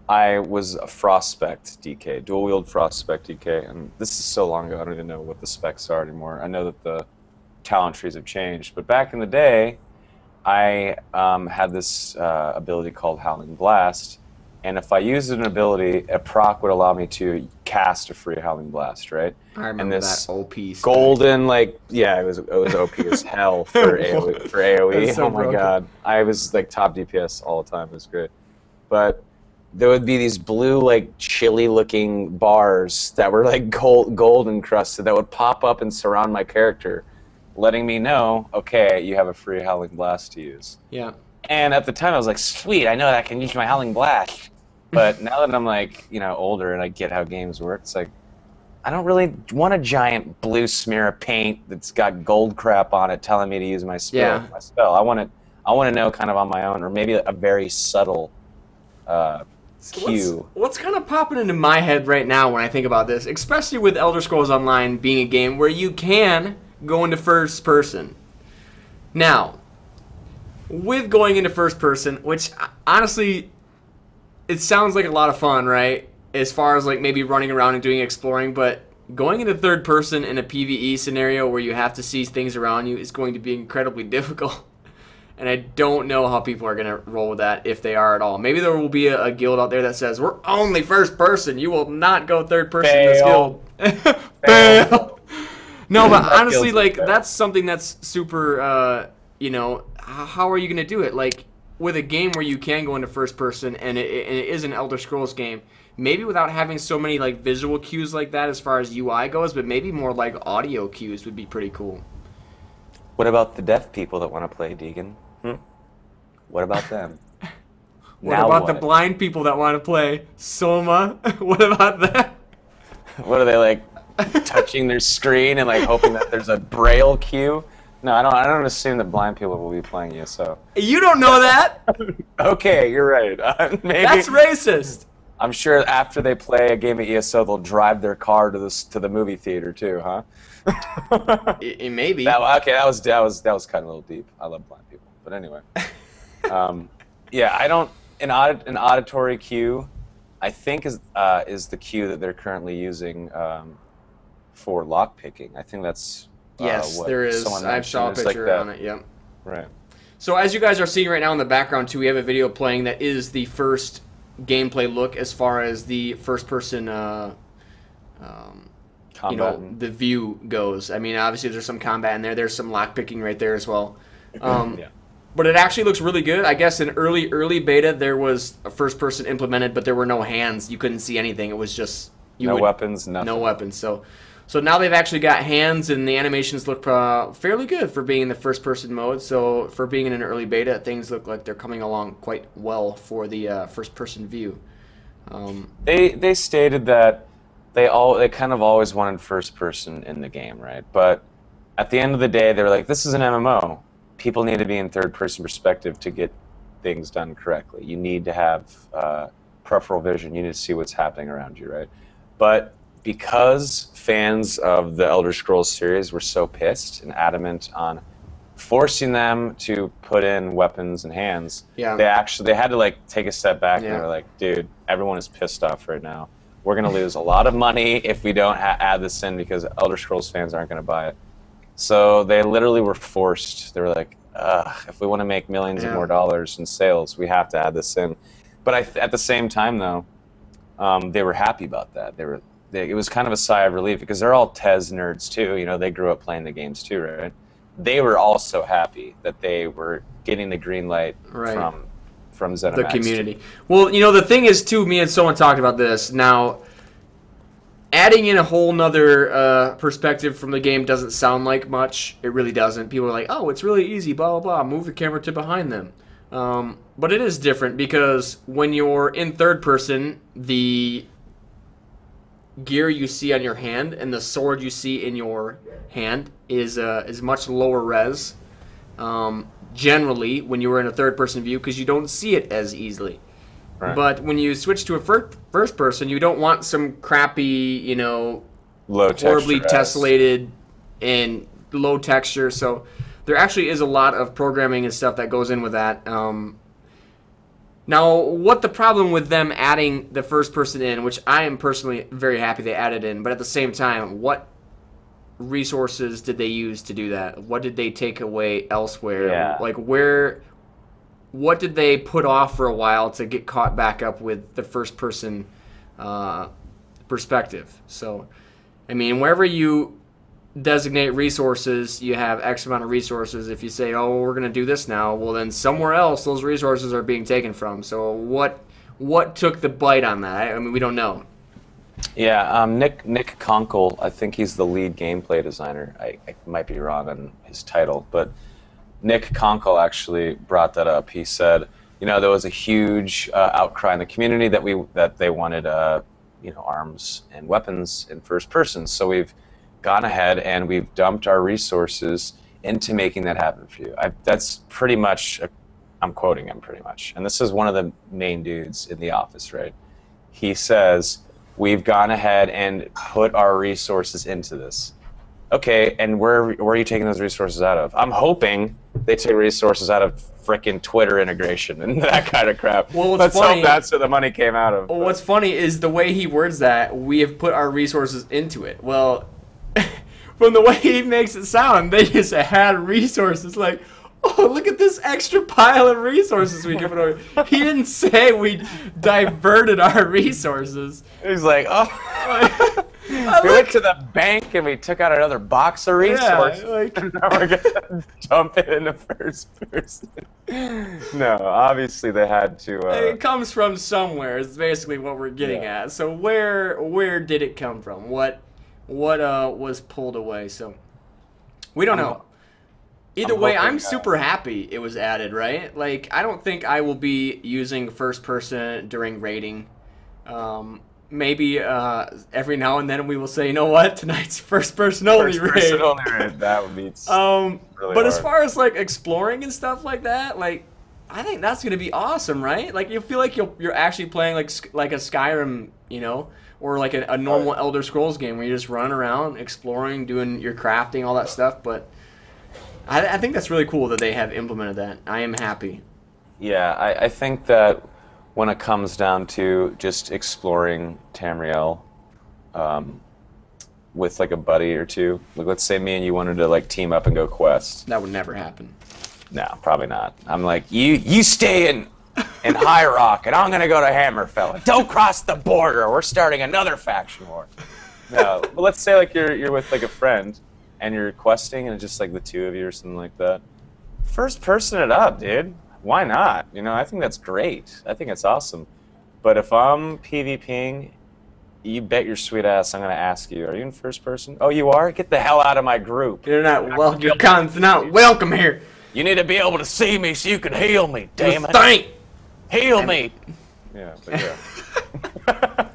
I was a Frost Spec DK, dual wield Frost Spec DK, and this is so long ago I don't even know what the specs are anymore. I know that the talent trees have changed, but back in the day, I had this ability called Howling Blast. And if I used an ability, a proc would allow me to cast a free Howling Blast, right? I remember and this that OP spec. golden, like, yeah, it was OP as hell for AoE. So oh my broken. god, I was like top DPS all the time. It was great, but there would be these blue, like, chili-looking bars that were like gold encrusted that would pop up and surround my character, letting me know, okay, you have a free Howling Blast to use. Yeah. And at the time, I was like, sweet, I know that I can use my Howling Blast. But now that I'm, like, you know, older and I get how games work, it's like, I don't really want a giant blue smear of paint that's got gold crap on it telling me to use my spell. Yeah. My spell. I want to know kind of on my own, or maybe a very subtle cue. What's kind of popping into my head right now when I think about this, especially with Elder Scrolls Online being a game where you can go into first person. Now, with going into first person, which honestly, it sounds like a lot of fun, right? As far as like maybe running around and doing exploring, but going into third person in a PvE scenario where you have to see things around you is going to be incredibly difficult. And I don't know how people are going to roll with that, if they are at all. Maybe there will be a guild out there that says, we're only first person. You will not go third person in this guild. Fail. No, but honestly, like, that's something that's super, you know, how are you going to do it? Like, with a game where you can go into first person, and it is an Elder Scrolls game, maybe without having so many, like, visual cues like that as far as UI goes, but maybe more, like, audio cues would be pretty cool. What about the deaf people that want to play, Deagen? What about them? What about the blind people that want to play? Soma? What about that? What are they, like, touching their screen and, like, hoping that there's a braille cue? No, I don't assume that blind people will be playing ESO. You don't know that? Okay, you're right. Maybe. That's racist. I'm sure after they play a game of ESO, they'll drive their car to the movie theater too, huh? Maybe. Okay, that was kind of a little deep. I love blind people, but anyway. Yeah, I don't. An auditory cue, I think is the cue that they're currently using for lockpicking. I think that's. Yes, what there is. I saw a picture like on it. Yep. Right. So as you guys are seeing right now in the background too, we have a video playing that is the first gameplay look as far as the first-person, you know, the view goes. I mean, obviously there's some combat in there. There's some lockpicking right there as well. Yeah. But it actually looks really good. I guess in early beta there was a first-person implemented, but there were no hands. You couldn't see anything. It was just weapons, nothing. No weapons. So now they've actually got hands, and the animations look fairly good for being in the first-person mode. So for being in an early beta, things look like they're coming along quite well for the first-person view. They stated that they kind of always wanted first-person in the game, right? But at the end of the day, they were like, this is an MMO. People need to be in third-person perspective to get things done correctly. You need to have peripheral vision. You need to see what's happening around you, right? But because fans of the Elder Scrolls series were so pissed and adamant on forcing them to put in weapons and hands, they had to like take a step back and they were like, dude, everyone is pissed off right now. We're going to lose a lot of money if we don't add this in because Elder Scrolls fans aren't going to buy it. So they literally were forced. They were like, if we want to make millions of more dollars in sales, we have to add this in. But at the same time, though, they were happy about that. It was kind of a sigh of relief because they're all TES nerds too. You know, they grew up playing the games too, right? They were also happy that they were getting the green light from ZeniMax. The community. Well, you know, the thing is too, me and someone talked about this. Now, adding in a whole nother perspective from the game doesn't sound like much. It really doesn't. People are like, oh, it's really easy, blah, blah, blah. Move the camera to behind them. But it is different because when you're in third person, the gear you see on your hand and the sword you see in your hand is much lower res. Generally, when you were in a third person view, because you don't see it as easily. Right. But when you switch to a first person, you don't want some crappy, you know, horribly tessellated and low texture. So there actually is a lot of programming and stuff that goes in with that. Now, what the problem with them adding the first person in, which I am personally very happy they added in, but at the same time, what resources did they use to do that? What did they take away elsewhere? Yeah. Like what did they put off for a while to get caught back up with the first person perspective? So, I mean, wherever you designate resources, you have X amount of resources. If you say, oh, we're going to do this now, well, then somewhere else those resources are being taken from. So what took the bite on that? I mean, we don't know. Yeah, Nick Conkle, I think he's the lead gameplay designer. I might be wrong on his title, but Nick Conkle actually brought that up. He said, you know, there was a huge outcry in the community that they wanted, you know, arms and weapons in first person. So we've gone ahead and we've dumped our resources into making that happen for you. That's pretty much, I'm quoting him pretty much, and this is one of the main dudes in the office, right? He says, we've gone ahead and put our resources into this. Okay, and where are you taking those resources out of? I'm hoping they take resources out of frickin' Twitter integration and that kind of crap. Well, let's hope that's where the money came out of. Well, what's funny is the way he words that, we have put our resources into it. Well, from the way he makes it sound, they just had resources like, oh, look at this extra pile of resources we give it over. He didn't say we diverted our resources. He's like, oh. We went to the bank and we took out another box of resources. Yeah, like, and now we're going to dump it in the first person. No, obviously they had to. It comes from somewhere is basically what we're getting at. So where did it come from? What was pulled away? So we don't know. Either way, I'm super happy it was added, right? Like, I don't think I will be using first person during raiding. Maybe every now and then we will say, you know what, tonight's first person only raid. First person only raid, that would be really but hard. As far as like exploring and stuff like that, like, I think that's gonna be awesome, right? Like, you feel like you're actually playing like a Skyrim, you know, or like a normal Elder Scrolls game where you're just running around, exploring, doing your crafting, all that stuff. But I think that's really cool that they have implemented that. I am happy. Yeah, I think that when it comes down to just exploring Tamriel with like a buddy or two, like let's say me and you wanted to like team up and go quest. That would never happen. No, probably not. I'm like, you stay in High Rock and I'm gonna go to Hammerfell. Don't cross the border. We're starting another faction war. No, but let's say like you're with like a friend and you're questing and it's just like the two of you or something like that. First person it up, dude. Why not? You know, I think that's great. I think it's awesome. But if I'm PvPing, you bet your sweet ass I'm going to ask you, are you in first person? Oh, you are? Get the hell out of my group. You're not welcome. You're not welcome here. You need to be able to see me so you can heal me, damn it. Thank. Heal me. Yeah, but yeah.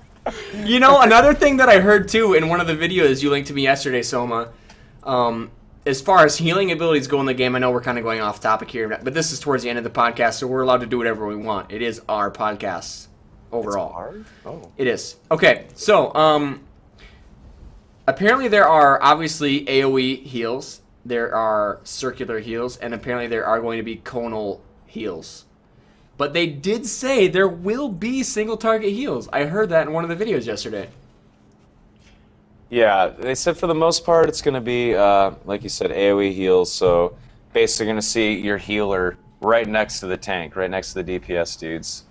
You know, another thing that I heard too in one of the videos you linked to me yesterday, Soma, as far as healing abilities go in the game, I know we're kind of going off topic here, but this is towards the end of the podcast, so we're allowed to do whatever we want. It is our podcast overall. It's ours? Oh. It is. Okay, so apparently there are obviously AoE heals, there are circular heals, and apparently there are going to be conal heals. But they did say there will be single target heals. I heard that in one of the videos yesterday. Yeah, they said for the most part it's going to be, like you said, AoE heals. So basically going to see your healer right next to the tank, right next to the DPS dudes.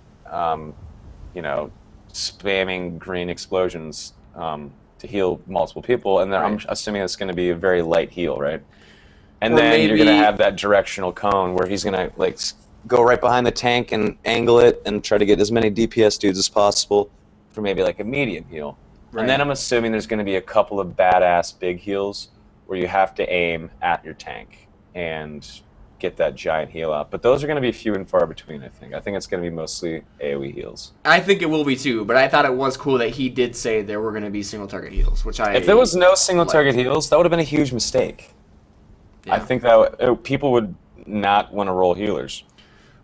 you know, spamming green explosions to heal multiple people, and then I'm assuming it's going to be a very light heal, right? And Or then maybe you're going to have that directional cone where he's going to like go right behind the tank and angle it and try to get as many DPS dudes as possible for maybe like a medium heal. Right. And then I'm assuming there's going to be a couple of badass big heals where you have to aim at your tank and get that giant heal out. But those are going to be few and far between, I think. I think it's going to be mostly AoE heals. I think it will be too, but I thought it was cool that he did say there were going to be single target heals, which I... If there was no single target heals, that would have been a huge mistake. Yeah. I think that people would not want to roll healers.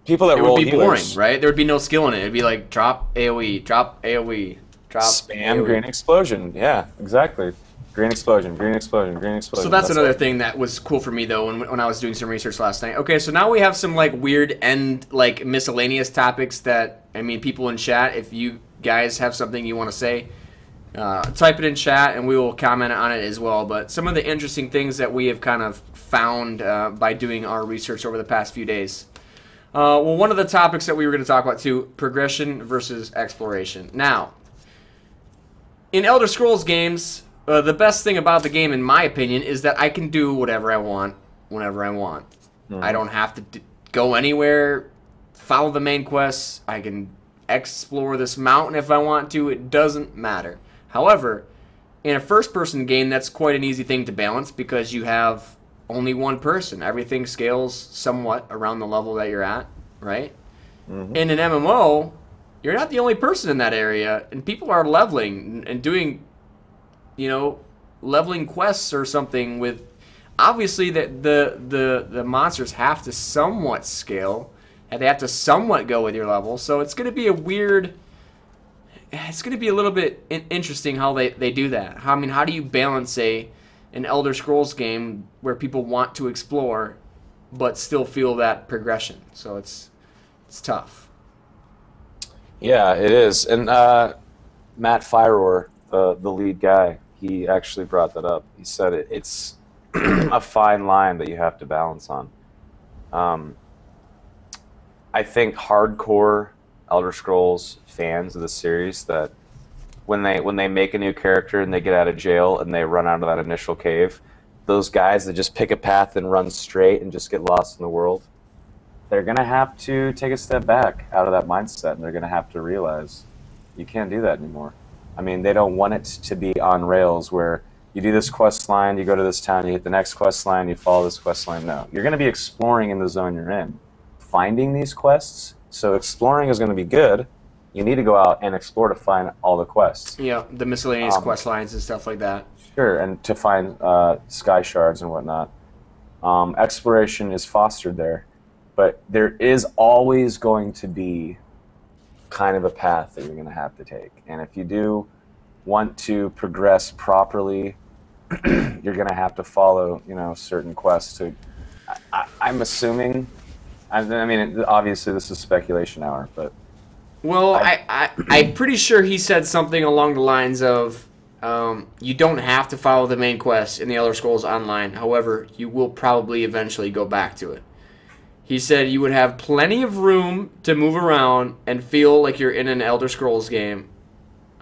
People that roll healers... It would be boring, right? There would be no skill in it. It would be like drop AoE, drop AoE, drop spam AoE. Green explosion. Yeah, exactly. Green explosion, green explosion, green explosion. So that's another thing that was cool for me though when I was doing some research last night. Okay, so now we have some like weird and like miscellaneous topics that, I mean, people in chat, if you guys have something you want to say, type it in chat and we will comment on it as well. But some of the interesting things that we have kind of found by doing our research over the past few days. Well, one of the topics that we were going to talk about too, progression versus exploration. Now, in Elder Scrolls games, the best thing about the game, in my opinion, is that I can do whatever I want, whenever I want. I don't have to go anywhere, follow the main quests. I can explore this mountain if I want to. It doesn't matter. However, in a first-person game, that's quite an easy thing to balance because you have only one person. Everything scales somewhat around the level that you're at, right? In an MMO, you're not the only person in that area, and people are leveling and doing, you know, leveling quests or something with, obviously the monsters have to somewhat scale, and they have to somewhat go with your level, so it's going to be a weird, it's going to be a little bit interesting how they do that. I mean, how do you balance an Elder Scrolls game where people want to explore but still feel that progression? So it's tough. Yeah, it is. And Matt Firor, the lead guy, he actually brought that up. He said it's a fine line that you have to balance on. I think hardcore Elder Scrolls fans of the series, that when they make a new character and they get out of jail and they run out of that initial cave, those guys that just pick a path and run straight and just get lost in the world, they're going to have to take a step back out of that mindset, and they're going to have to realize you can't do that anymore. I mean, they don't want it to be on rails where you do this quest line, you go to this town, you hit the next quest line, you follow this quest line. No, you're going to be exploring in the zone you're in, finding these quests. So exploring is going to be good. You need to go out and explore to find all the quests. Yeah, the miscellaneous quest lines and stuff like that. Sure, and to find sky shards and whatnot. Exploration is fostered there, but there is always going to be kind of a path that you're going to have to take. And if you do want to progress properly, you're going to have to follow, you know, certain quests. I'm assuming, I mean, obviously this is speculation hour, but... Well, I'm pretty sure he said something along the lines of, you don't have to follow the main quest in the Elder Scrolls Online. However, you will probably eventually go back to it. He said you would have plenty of room to move around and feel like you're in an Elder Scrolls game.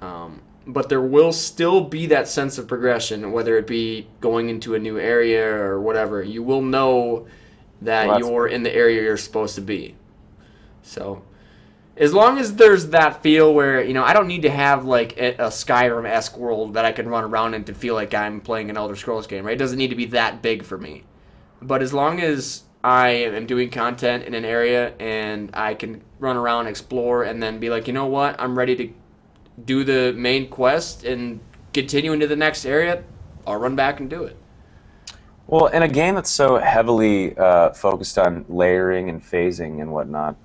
But there will still be that sense of progression, whether it be going into a new area or whatever. You will know that you're in the area you're supposed to be. So, as long as there's that feel where, you know, I don't need to have like a Skyrim-esque world that I can run around in to feel like I'm playing an Elder Scrolls game, right? It doesn't need to be that big for me. But as long as I am doing content in an area and I can run around, explore, and then be like, you know what, I'm ready to do the main quest and continue into the next area, I'll run back and do it. Well, in a game that's so heavily focused on layering and phasing and whatnot,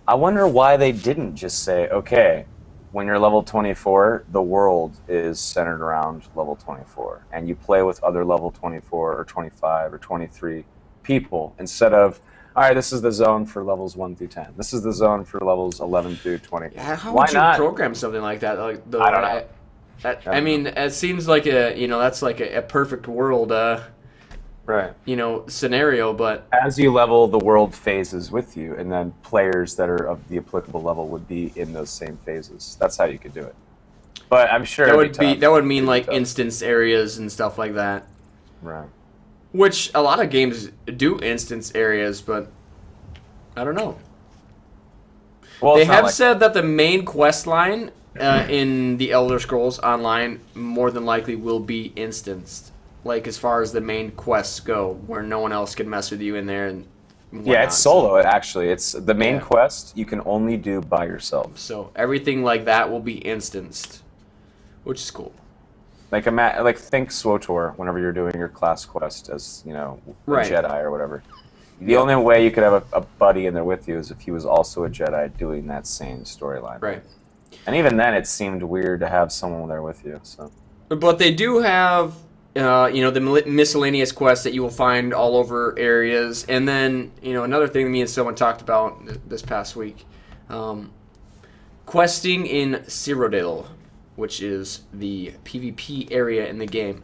I wonder why they didn't just say, okay, when you're level 24, the world is centered around level 24, and you play with other level 24 or 25 or 23 people, instead of, all right, this is the zone for levels 1 through 10. This is the zone for levels 11 through 20. Yeah, how would you program something like that? Like, I don't know. I mean, it seems like that's like a perfect world. Right. scenario, but as you level, the world phases with you, and then players that are of the applicable level would be in those same phases. That's how you could do it. But I'm sure that would mean like instance areas and stuff like that. Right. Which a lot of games do instance areas, but I don't know. Well, they have said that the main quest line in the Elder Scrolls Online more than likely will be instanced. Like as far as the main quests go, where no one else can mess with you in there. And yeah, it's solo actually. It's the main quest you can only do by yourself. So everything like that will be instanced, which is cool. Like think SWTOR whenever you're doing your class quest as a Jedi or whatever. The only way you could have a buddy in there with you is if he was also a Jedi doing that same storyline. Right. And even then, it seemed weird to have someone there with you. So. But they do have, the miscellaneous quests that you will find all over areas, and then another thing that me and someone talked about this past week, questing in Cyrodiil, which is the PvP area in the game.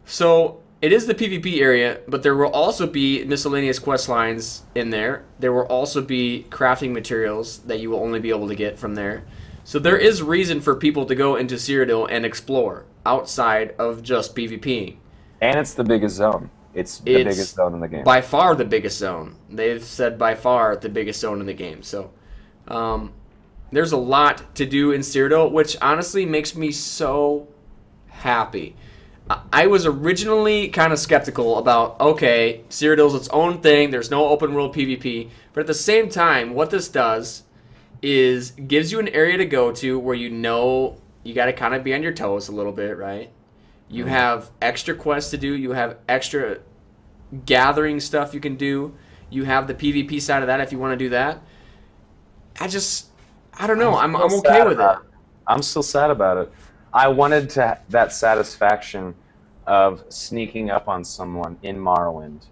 So it is the PvP area, but there will also be miscellaneous quest lines in there. There will also be crafting materials that you will only be able to get from there. So there is reason for people to go into Cyrodiil and explore outside of just PvPing. And it's the biggest zone. It's the biggest zone in the game. By far the biggest zone. They've said by far the biggest zone in the game. So there's a lot to do in Cyrodiil, which honestly makes me so happy. I was originally kind of skeptical about, okay, Cyrodiil's its own thing, there's no open world PvP, but at the same time, what this does is gives you an area to go to where you got to kind of be on your toes a little bit, right? You have extra quests to do, you have extra gathering stuff you can do, you have the PvP side of that if you want to do that. I don't know, I'm okay with it. I'm still sad about it. I wanted that satisfaction of sneaking up on someone in Morrowind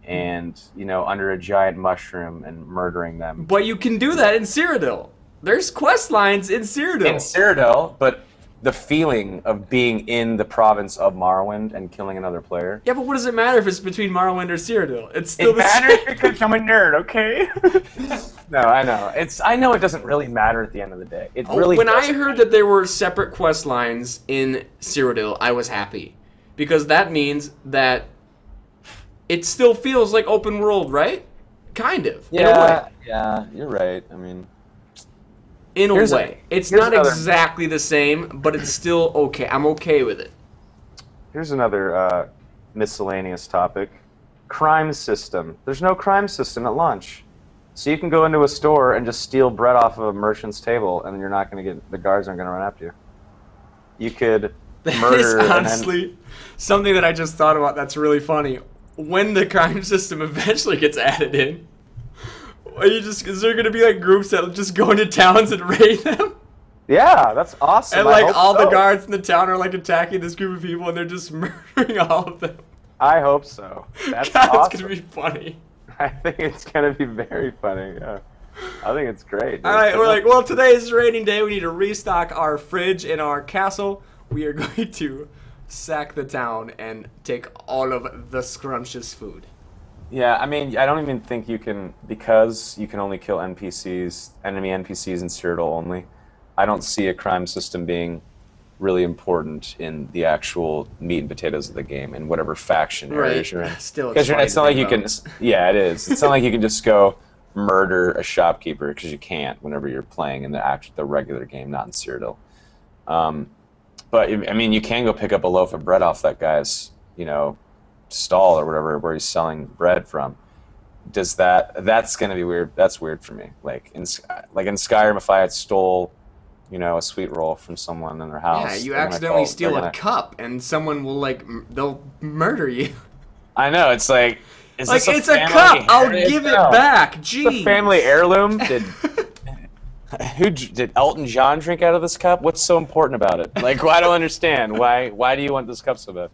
and, under a giant mushroom and murdering them. But you can do that in Cyrodiil. There's quest lines in Cyrodiil. In Cyrodiil, but the feeling of being in the province of Morrowind and killing another player. Yeah, but what does it matter if it's between Morrowind or Cyrodiil? It's still the same. It matters because I'm a nerd, okay? No, I know. I know it doesn't really matter at the end of the day. When I heard that there were separate quest lines in Cyrodiil, I was happy. Because that means that it still feels like open world, right? Kind of. Yeah, in a way. Yeah, you're right. I mean, in a way. It's not exactly the same, but it's still okay. I'm okay with it. Here's another miscellaneous topic. Crime system. There's no crime system at launch. So you can go into a store and just steal bread off of a merchant's table, and you're not going to the guards aren't going to run after you. You could murder. That is honestly something that I just thought about that's really funny. When the crime system eventually gets added in, is there going to be like groups that just go into towns and raid them? Yeah, that's awesome. And like all the guards in the town are like attacking this group of people, and they're just murdering all of them. I hope so. That's God, awesome. It's going to be funny. I think it's going to be very funny. Yeah. I think it's great. Dude. All right, we're like, well, today is raiding day. We need to restock our fridge in our castle. We are going to sack the town and take all of the scrumptious food. Yeah, I mean, I don't even think you can, because you can only kill enemy NPCs in Cyrodiil only. I don't see a crime system being really important in the actual meat and potatoes of the game, in whatever faction areas you're in. Still, it's not like you can. Yeah, it is. It's not like you can just go murder a shopkeeper, because you can't whenever you're playing in the regular game, not in Cyrodiil. But I mean, you can go pick up a loaf of bread off that guy's, stall or whatever, where he's selling bread from. That's going to be weird. That's weird for me. Like in Skyrim, if I had stole, a sweet roll from someone in their house. Yeah, you accidentally steal a cup, and someone will they'll murder you. I know. It's like, it's a cup. I'll give it back. Jeez. It's a family heirloom. Did Elton John drink out of this cup? What's so important about it? Like, I don't understand. Why do you want this cup so bad?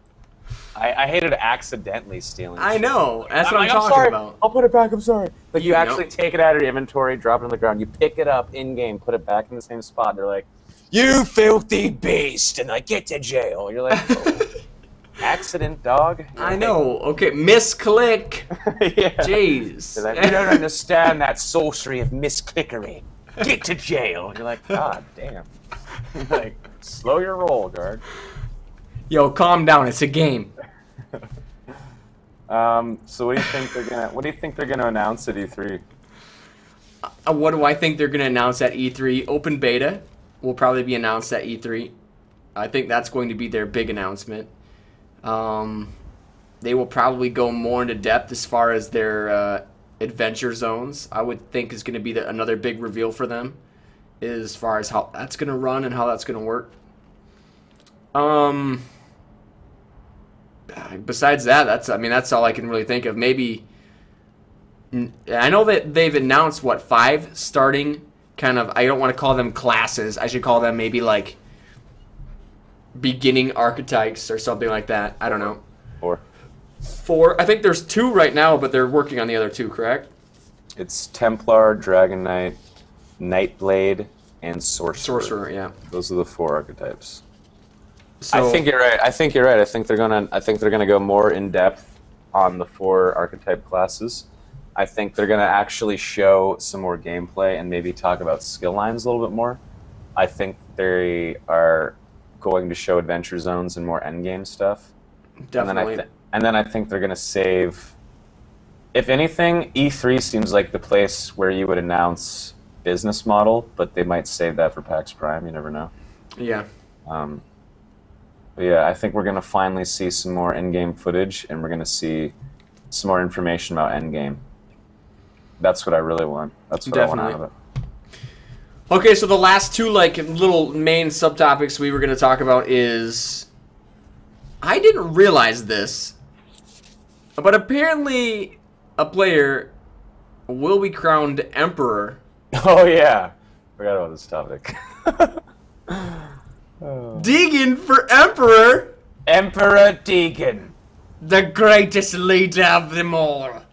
I hated accidentally stealing. I know. That's what I'm talking about. I'll put it back. I'm sorry. Like, you actually take it out of your inventory, drop it on the ground. You pick it up in-game, put it back in the same spot. They're like, "You filthy beast!" And get to jail. You're like, oh. accident, dog. I know. Okay, misclick. Yeah. Jeez. You're like, you don't understand that sorcery of misclickery. Get to jail. You're like, God damn. Like, slow your roll, guard. Yo, calm down. It's a game. So what do you think they're gonna announce at E3? What do I think they're gonna announce at E3? Open beta will probably be announced at E3. I think that's going to be their big announcement. They will probably go more into depth as far as their adventure zones. I would think is going to be another big reveal for them, as far as how that's going to run and how that's going to work. Besides that, that's all I can really think of. Maybe I know that they've announced 5 starting kind of. I don't want to call them classes. I should call them maybe like beginning archetypes or something like that. I don't know. 4. I think there's 2 right now, but they're working on the other 2, correct? It's Templar, Dragon Knight, Nightblade, and Sorcerer. Sorcerer, yeah. Those are the 4 archetypes. So, I think you're right. I think they're gonna go more in depth on the 4 archetype classes. I think they're gonna actually show some more gameplay and maybe talk about skill lines a little bit more. I think they are going to show adventure zones and more endgame stuff. definitely. And then I think they're going to save... If anything, E3 seems like the place where you would announce business model, but they might save that for PAX Prime. You never know. Yeah. But yeah, I think we're going to finally see some more in-game footage, and we're going to see some more information about endgame. That's what I really want. That's what I want out of it. Okay, so the last 2 little main subtopics we were going to talk about is... I didn't realize this, but apparently a player will be crowned Emperor. Oh yeah, forgot about this topic. Deagen for Emperor. Emperor Deagen, the greatest leader of them all.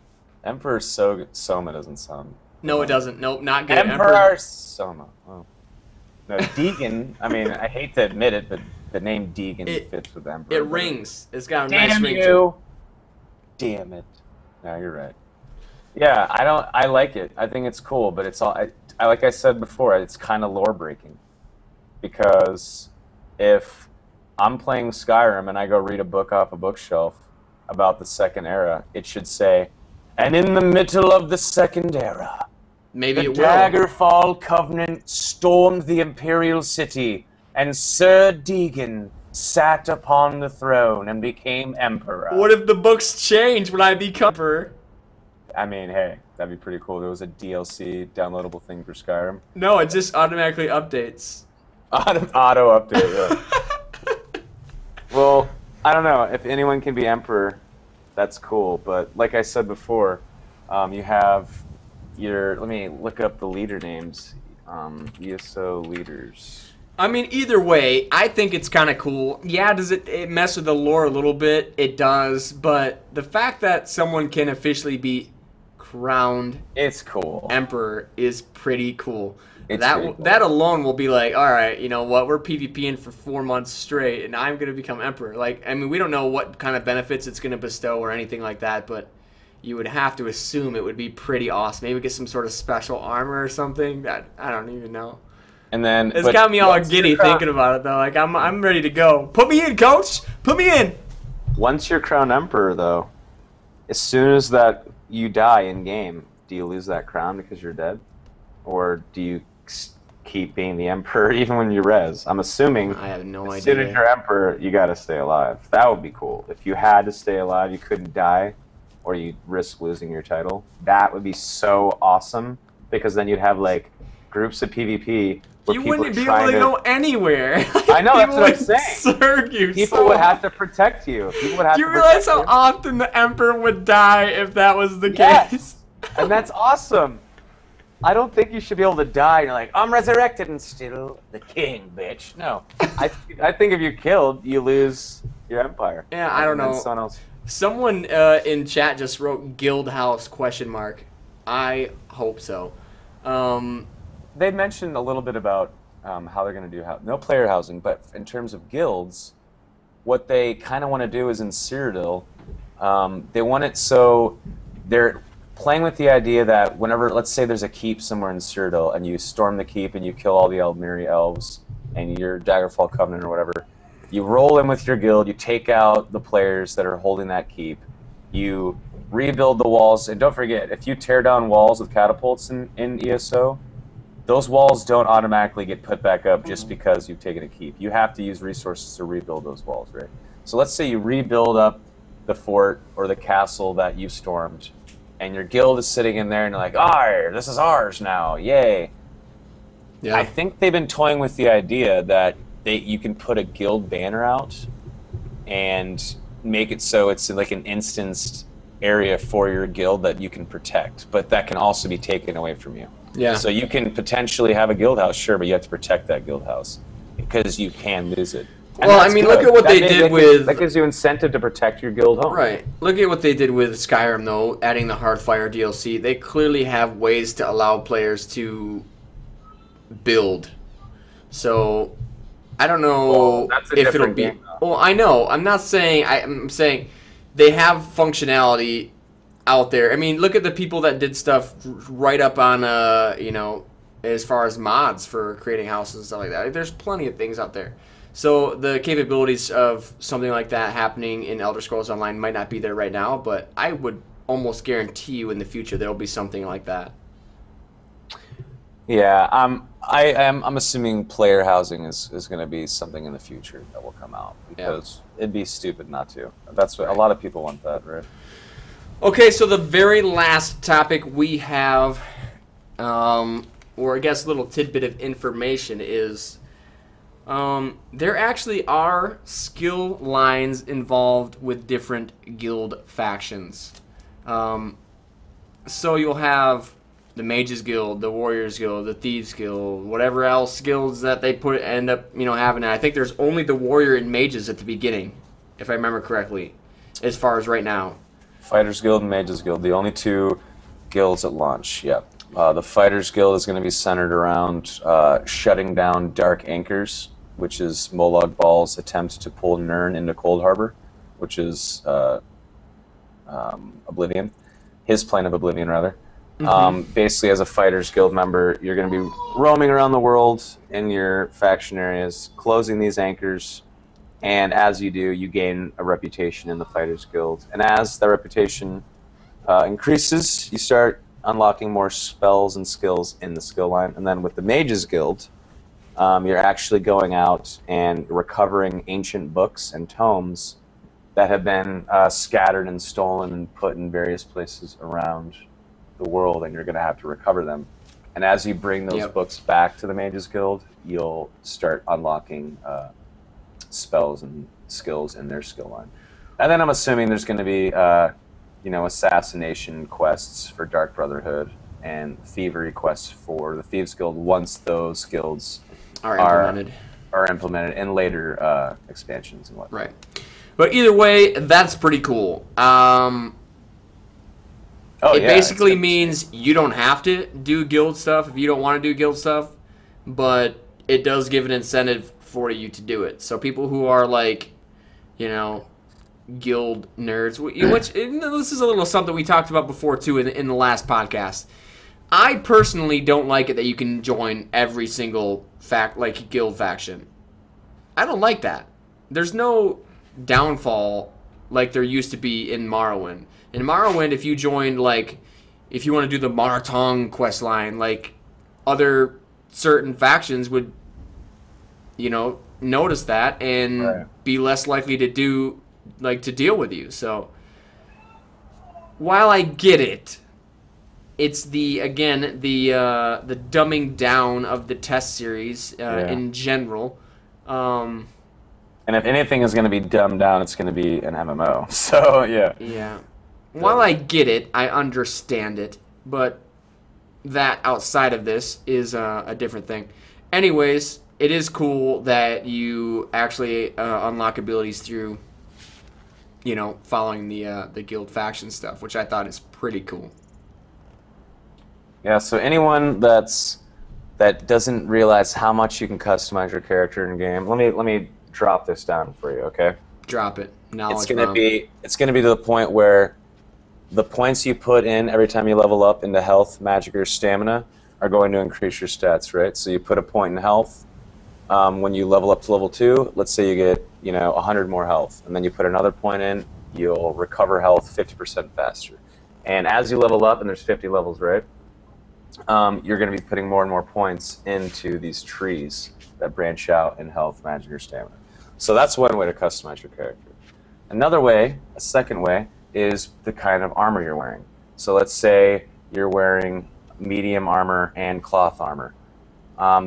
Emperor Soma doesn't sound. No, it doesn't. Nope, not good. Emperor Soma. Oh. No, Deagen. I mean, I hate to admit it, but the name Deagen fits with Emperor. It rings. It's got a nice ring to it. Damn it. No, you're right. Yeah, I like it. I think it's cool, but it's all. Like I said before, it's kind of lore breaking. Because if I'm playing Skyrim and I go read a book off a bookshelf about the Second Era, it should say, "And in the middle of the Second Era, maybe the Daggerfall Covenant stormed the Imperial City, and Sir Deagen sat upon the throne and became Emperor." What if the books change when I become Emperor? I mean, hey, that'd be pretty cool. There was a DLC downloadable thing for Skyrim. No, it just automatically updates. Auto update, yeah. Well, I don't know. If anyone can be Emperor, that's cool. But like I said before, you have your... Let me look up the leader names. ESO leaders. I mean, either way, I think it's kind of cool. Yeah, does it mess with the lore a little bit? It does. But the fact that someone can officially be crowned... It's cool. Emperor is pretty cool. It's cool. That alone will be like, all right, you know what? We're PvPing for 4 months straight, and I'm going to become Emperor. Like, I mean, we don't know what kind of benefits it's going to bestow or anything like that, but you would have to assume it would be pretty awesome. Maybe get some sort of special armor or something. I don't even know. And then it's got me all giddy thinking about it, though. Like, I'm ready to go. Put me in, coach. Put me in. Once you're crowned Emperor, though, as soon as that you die in game, do you lose that crown because you're dead, or do you keep being the Emperor even when you res? I'm assuming I have no idea. As soon as you're Emperor, you gotta stay alive. That would be cool. If you had to stay alive, you couldn't die, or you risk losing your title. That would be so awesome, because then you'd have like groups of PvP. You wouldn't be able to go anywhere. I know, that's what I'm saying. People would have to protect you. People would have Do you realize how often the Emperor would die if that was the case? And that's awesome. I don't think you should be able to die and you're like, I'm resurrected and still the king, bitch. No. I think if you're killed, you lose your empire. Yeah, I don't know. Someone in chat just wrote guild house ? I hope so. They mentioned a little bit about how they're going to do no player housing, but in terms of guilds, what they kind of want to do is in Cyrodiil, they want it so they're playing with the idea that whenever, let's say there's a keep somewhere in Cyrodiil, and you storm the keep and you kill all the Eldmiri elves and your Daggerfall Covenant or whatever, you roll in with your guild, you take out the players that are holding that keep, you rebuild the walls, and don't forget, if you tear down walls with catapults in ESO, those walls don't automatically get put back up just because you've taken a keep. You have to use resources to rebuild those walls, right? So let's say you rebuild up the fort or the castle that you stormed, and your guild is sitting in there, and you're like, this is ours now, yay. Yeah. I think they've been toying with the idea that you can put a guild banner out and make it so it's like an instanced area for your guild that you can protect, but that can also be taken away from you. Yeah. So you can potentially have a guild house, sure, but you have to protect that guild house because you can lose it. And well, I mean, look at what they did with... That gives you incentive to protect your guild home. Right. Look at what they did with Skyrim, though, adding the Hearthfire DLC. They clearly have ways to allow players to build. So, I don't know if it'll be... Game, well, I know. I'm not saying... I'm saying they have functionality out there. I mean, look at the people that did stuff right up on, you know, as far as mods for creating houses and stuff like that. There's plenty of things out there. So the capabilities of something like that happening in Elder Scrolls Online might not be there right now, but I would almost guarantee you in the future there will be something like that. Yeah, I'm assuming player housing is going to be something in the future that will come out because it'd be stupid not to. That's what a lot of people want that, right? Okay, so the very last topic we have, or I guess a little tidbit of information is there actually are skill lines involved with different guild factions. So you'll have the Mages Guild, the Warriors Guild, the Thieves Guild, whatever else guilds that they end up having. And I think there's only the Warrior and Mages at the beginning, if I remember correctly, as far as right now. Fighters Guild and Mages Guild, the only two guilds at launch, yep. The Fighters Guild is going to be centered around shutting down Dark Anchors, which is Molag Bal's attempt to pull Nirn into Cold Harbor, which is Oblivion. His plane of Oblivion, rather. Mm-hmm. Basically, as a Fighters Guild member, you're going to be roaming around the world in your faction areas, closing these anchors, and as you do, you gain a reputation in the Fighters Guild. And as that reputation increases, you start unlocking more spells and skills in the skill line. And then with the Mages Guild, you're actually going out and recovering ancient books and tomes that have been scattered and stolen and put in various places around the world, and you're going to have to recover them. And as you bring those books back to the Mages Guild, you'll start unlocking spells and skills in their skill line. And then I'm assuming there's going to be assassination quests for Dark Brotherhood and thievery quests for the Thieves Guild once those guilds are implemented in later expansions and whatnot. Right. But either way, that's pretty cool. It basically means you don't have to do guild stuff if you don't want to do guild stuff, but it does give an incentive for you to do it. So people who are like, guild nerds, which this is a little something we talked about before too in the last podcast. I personally don't like it that you can join every single guild faction. I don't like that. There's no downfall like there used to be in Morrowind. In Morrowind, if you joined, if you want to do the Martong quest line, other certain factions would, notice that and be less likely to deal with you. So, while I get it, it's the dumbing down of the test series in general. And if anything is going to be dumbed down, it's going to be an MMO. So, yeah. Yeah. While I get it, I understand it, but that outside of this is a different thing. Anyways, it is cool that you actually unlock abilities through, following the guild faction stuff, which I thought is pretty cool. Yeah, so anyone that doesn't realize how much you can customize your character in game, let me drop this down for you, okay? Drop it. Knowledge It's gonna bomb. be to the point where the points you put in every time you level up into health, magic, or stamina are going to increase your stats, right? So you put a point in health. When you level up to level 2, let's say you get 100 more health, and then you put another point in, you'll recover health 50% faster. And as you level up, and there's 50 levels, right? You're going to be putting more and more points into these trees that branch out in health, magic, or stamina. So that's one way to customize your character. Another way, a second way, is the kind of armor you're wearing. So let's say you're wearing medium armor and cloth armor.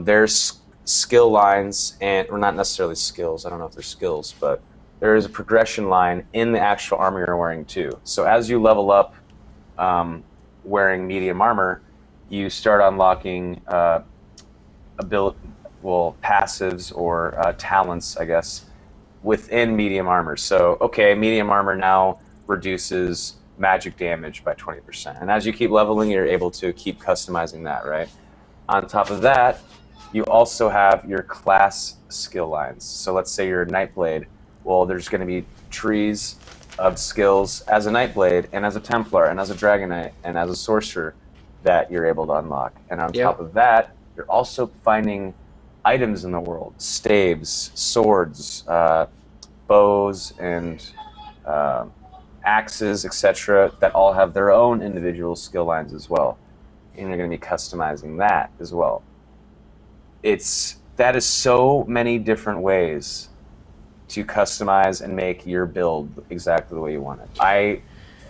There's skill lines, or not necessarily skills, I don't know if they're skills, but there is a progression line in the actual armor you're wearing too. So as you level up wearing medium armor, you start unlocking passives or talents, I guess, within medium armor. So, okay, medium armor now reduces magic damage by 20%. And as you keep leveling, you're able to keep customizing that, right? On top of that, you also have your class skill lines. So let's say you're a Nightblade. Well, there's going to be trees of skills as a Nightblade, and as a Templar, and as a Dragon Knight, and as a Sorcerer that you're able to unlock. And on top of that, you're also finding items in the world, staves, swords, bows, and axes, etc., that all have their own individual skill lines as well. And you're going to be customizing that as well. That is so many different ways to customize and make your build exactly the way you want it. I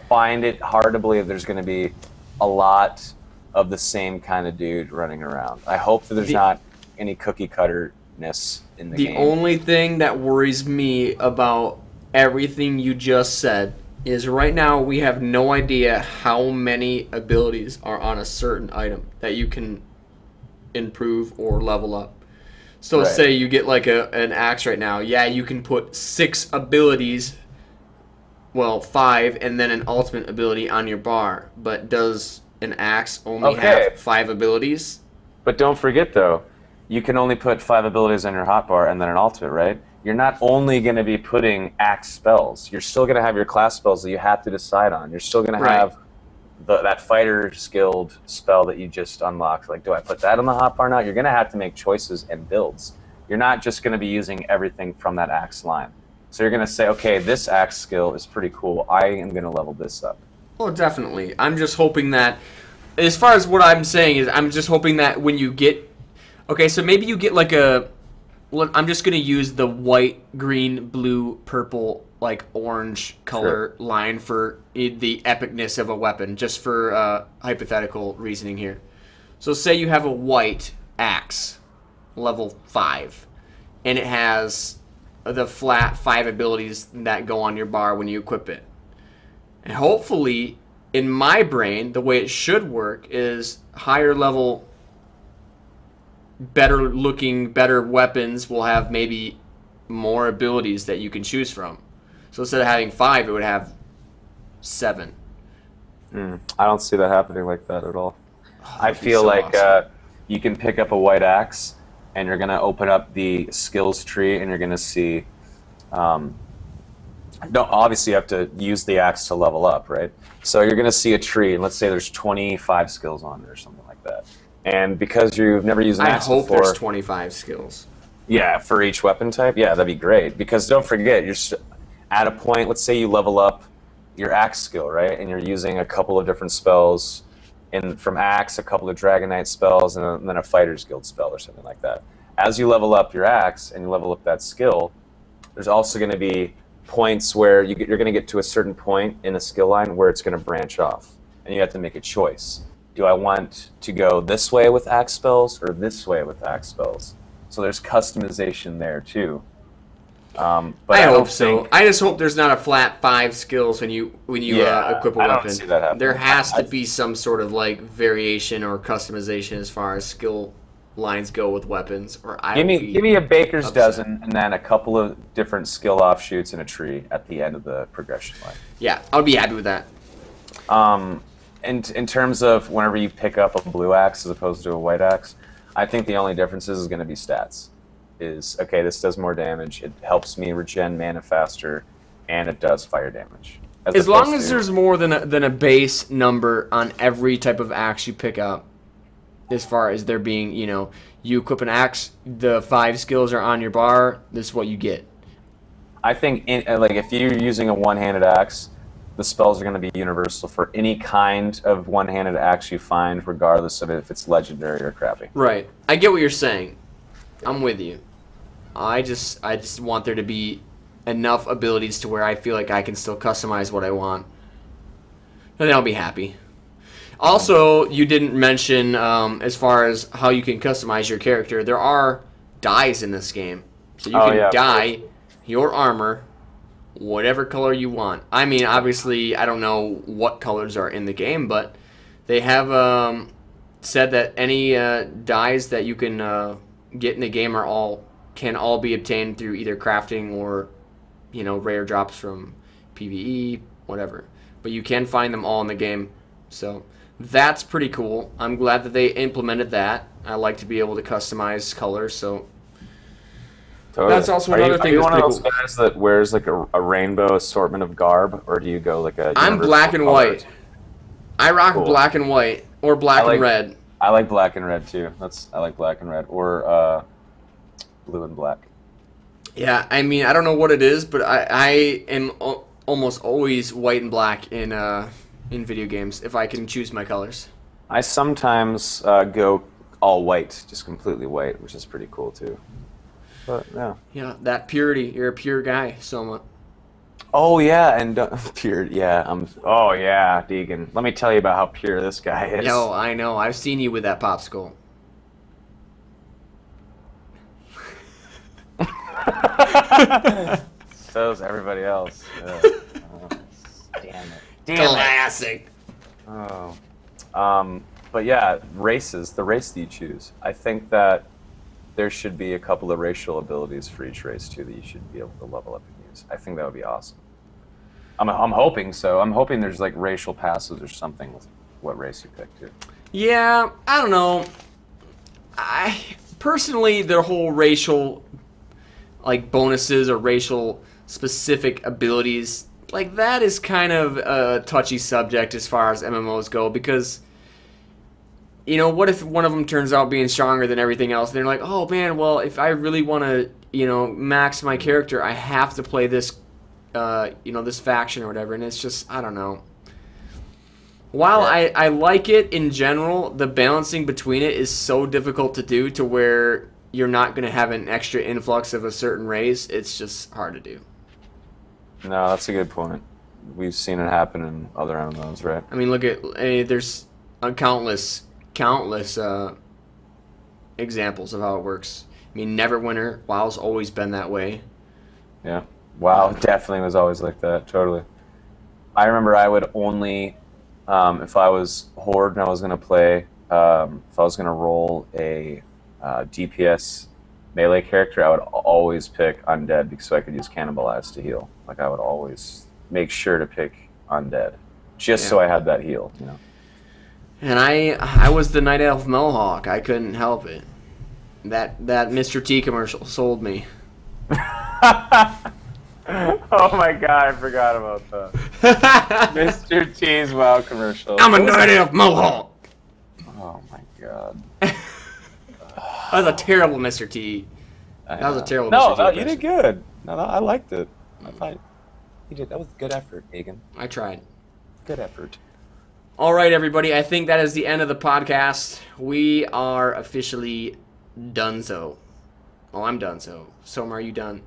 find it hard to believe there's going to be a lot of the same kind of dude running around. I hope that there's not any cookie cutterness in the game. The only thing that worries me about everything you just said is right now we have no idea how many abilities are on a certain item that you can improve or level up. So say you get like an axe right now. Yeah, you can put 6 abilities, well, 5, and then an ultimate ability on your bar. But does an axe only have 5 abilities? But don't forget, though, you can only put 5 abilities on your hotbar and then an ultimate, right? You're not only going to be putting axe spells. You're still going to have your class spells that you have to decide on. You're still going to have that fighter skilled spell that you just unlocked. Like, do I put that on the hotbar now? You're going to have to make choices and builds. You're not just going to be using everything from that axe line. So you're going to say, okay, this axe skill is pretty cool. I am going to level this up. Oh, definitely. I'm just hoping that, as far as what I'm saying is, I'm just hoping that when you get, okay, so maybe you get like I'm just going to use the white, green, blue, purple, like orange color line for the epicness of a weapon, just for hypothetical reasoning here. So say you have a white axe, level 5, and it has the flat 5 abilities that go on your bar when you equip it. And hopefully, in my brain, the way it should work is higher level, better looking, better weapons will have maybe more abilities that you can choose from. So instead of having 5, it would have 7. I don't see that happening like that at all. I feel so like awesome. You can pick up a white axe, and you're going to open up the skills tree, and you're going to see... obviously you have to use the axe to level up, right? So you're going to see a tree, and let's say there's 25 skills on it or something like that. And because you've never used an axe before... I hope there's 25 skills. Yeah, for each weapon type? Yeah, that'd be great. Because don't forget, you're at a point, let's say you level up your axe skill, right? And you're using a couple of different spells, from axe, a couple of Dragon Knight spells, and then a Fighter's Guild spell or something like that. As you level up your axe and you level up that skill, there's also going to be points where you're going to get to a certain point in a skill line where it's going to branch off. And you have to make a choice. Do I want to go this way with axe spells or this way with axe spells? So there's customization there too. But I hope so. I just hope there's not a flat 5 skills when you equip a weapon. I don't see that happening. There has to be some sort of like variation or customization as far as skill lines go with weapons. Or give me a baker's dozen and then a couple of different skill offshoots in a tree at the end of the progression line. Yeah, I'll be happy with that. In terms of whenever you pick up a blue axe as opposed to a white axe, I think the only difference is going to be stats. is, okay, this does more damage, it helps me regen mana faster, and it does fire damage. As long as there's more than a base number on every type of axe you pick up, as far as there being, you know, you equip an axe, the 5 skills are on your bar, this is what you get. I think, like, if you're using a one-handed axe, the spells are going to be universal for any kind of one-handed axe you find, regardless of if it's legendary or crappy. Right. I get what you're saying. I'm with you. I just want there to be enough abilities to where I feel like I can still customize what I want. And then I'll be happy. Also, you didn't mention, as far as how you can customize your character, there are dyes in this game. So you can dye your armor whatever color you want. I mean, obviously, I don't know what colors are in the game, but they have said that any dyes that you can get in the game can all be obtained through either crafting or, you know, rare drops from PvE, whatever. But you can find them all in the game, so that's pretty cool. I'm glad that they implemented that. I like to be able to customize colors, so totally. That's also another thing. Are you one of those guys that wears like a rainbow assortment of garb, or do you go like a? I'm black and white. I rock black and white, or black and red. I like black and red too. I like black and red, or blue and black. Yeah, I mean, I don't know what it is, but I am almost always white and black in video games if I can choose my colors. I sometimes go all white, just completely white, which is pretty cool too. But yeah. Yeah, that purity. You're a pure guy, Soma. Oh yeah, and pure. Yeah, oh yeah, Deagen. Let me tell you about how pure this guy is. No, I know. I've seen you with that popsicle. So's everybody else. Yeah. Damn it. Classic. Oh. But yeah, races. The race that you choose. I think that there should be a couple of racial abilities for each race too that you should be able to level up and use. I think that would be awesome. I'm hoping so. I'm hoping there's like racial passives or something with what race you pick too. Yeah, I don't know. I personally, their whole racial like bonuses or racial specific abilities, like that is kind of a touchy subject as far as MMOs go, because you know, what if one of them turns out being stronger than everything else? And they're like, oh man, well, if I really want to, you know, max my character, I have to play this, you know, this faction or whatever. And it's just, I don't know. While I like it in general, the balancing between it is so difficult to do to where you're not going to have an extra influx of a certain race. It's just hard to do. No, that's a good point. We've seen it happen in other MMOs, right? I mean, look at, there's countless examples of how it works. I mean, Neverwinter, WoW's always been that way. Yeah, WoW definitely was always like that, totally. I remember I would only, if I was Horde and I was going to play, if I was going to roll a DPS melee character, I would always pick Undead because so I could use Cannibalize to heal. Like, I would always make sure to pick Undead, just so I had that heal, you know. And I was the Night Elf Mohawk. I couldn't help it. That Mr. T commercial sold me. Oh my god, I forgot about that. Mr. T's WoW commercial. I'm a Night Elf Mohawk. Oh my god. That was a terrible Mr. T. That was a terrible Mr. T. No, you did good. No, I liked it. I thought you did. That was good effort, Deagen. I tried. Good effort. All right, everybody. I think that is the end of the podcast. We are officially donezo. Well, I'm donezo. Soma, are you done?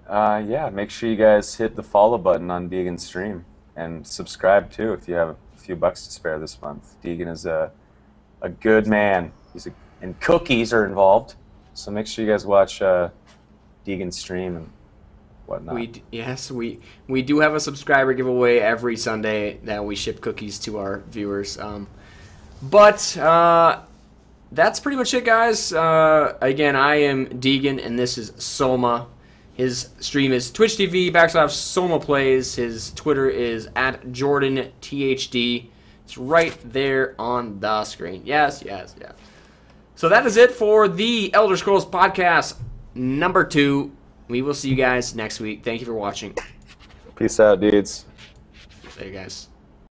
Yeah, make sure you guys hit the follow button on Deagen's stream and subscribe too if you have a few bucks to spare this month. Deagen is a good man. And cookies are involved, so make sure you guys watch Deagen's stream and whatnot. We do have a subscriber giveaway every Sunday that we ship cookies to our viewers. But that's pretty much it, guys. Again, I am Deagen, and this is Soma. His stream is Twitch TV /Soma Plays. His Twitter is @JordanTHD. It's right there on the screen. Yes. So that is it for the Elder Scrolls Podcast number 2. We will see you guys next week. Thank you for watching. Peace out, dudes. There you guys.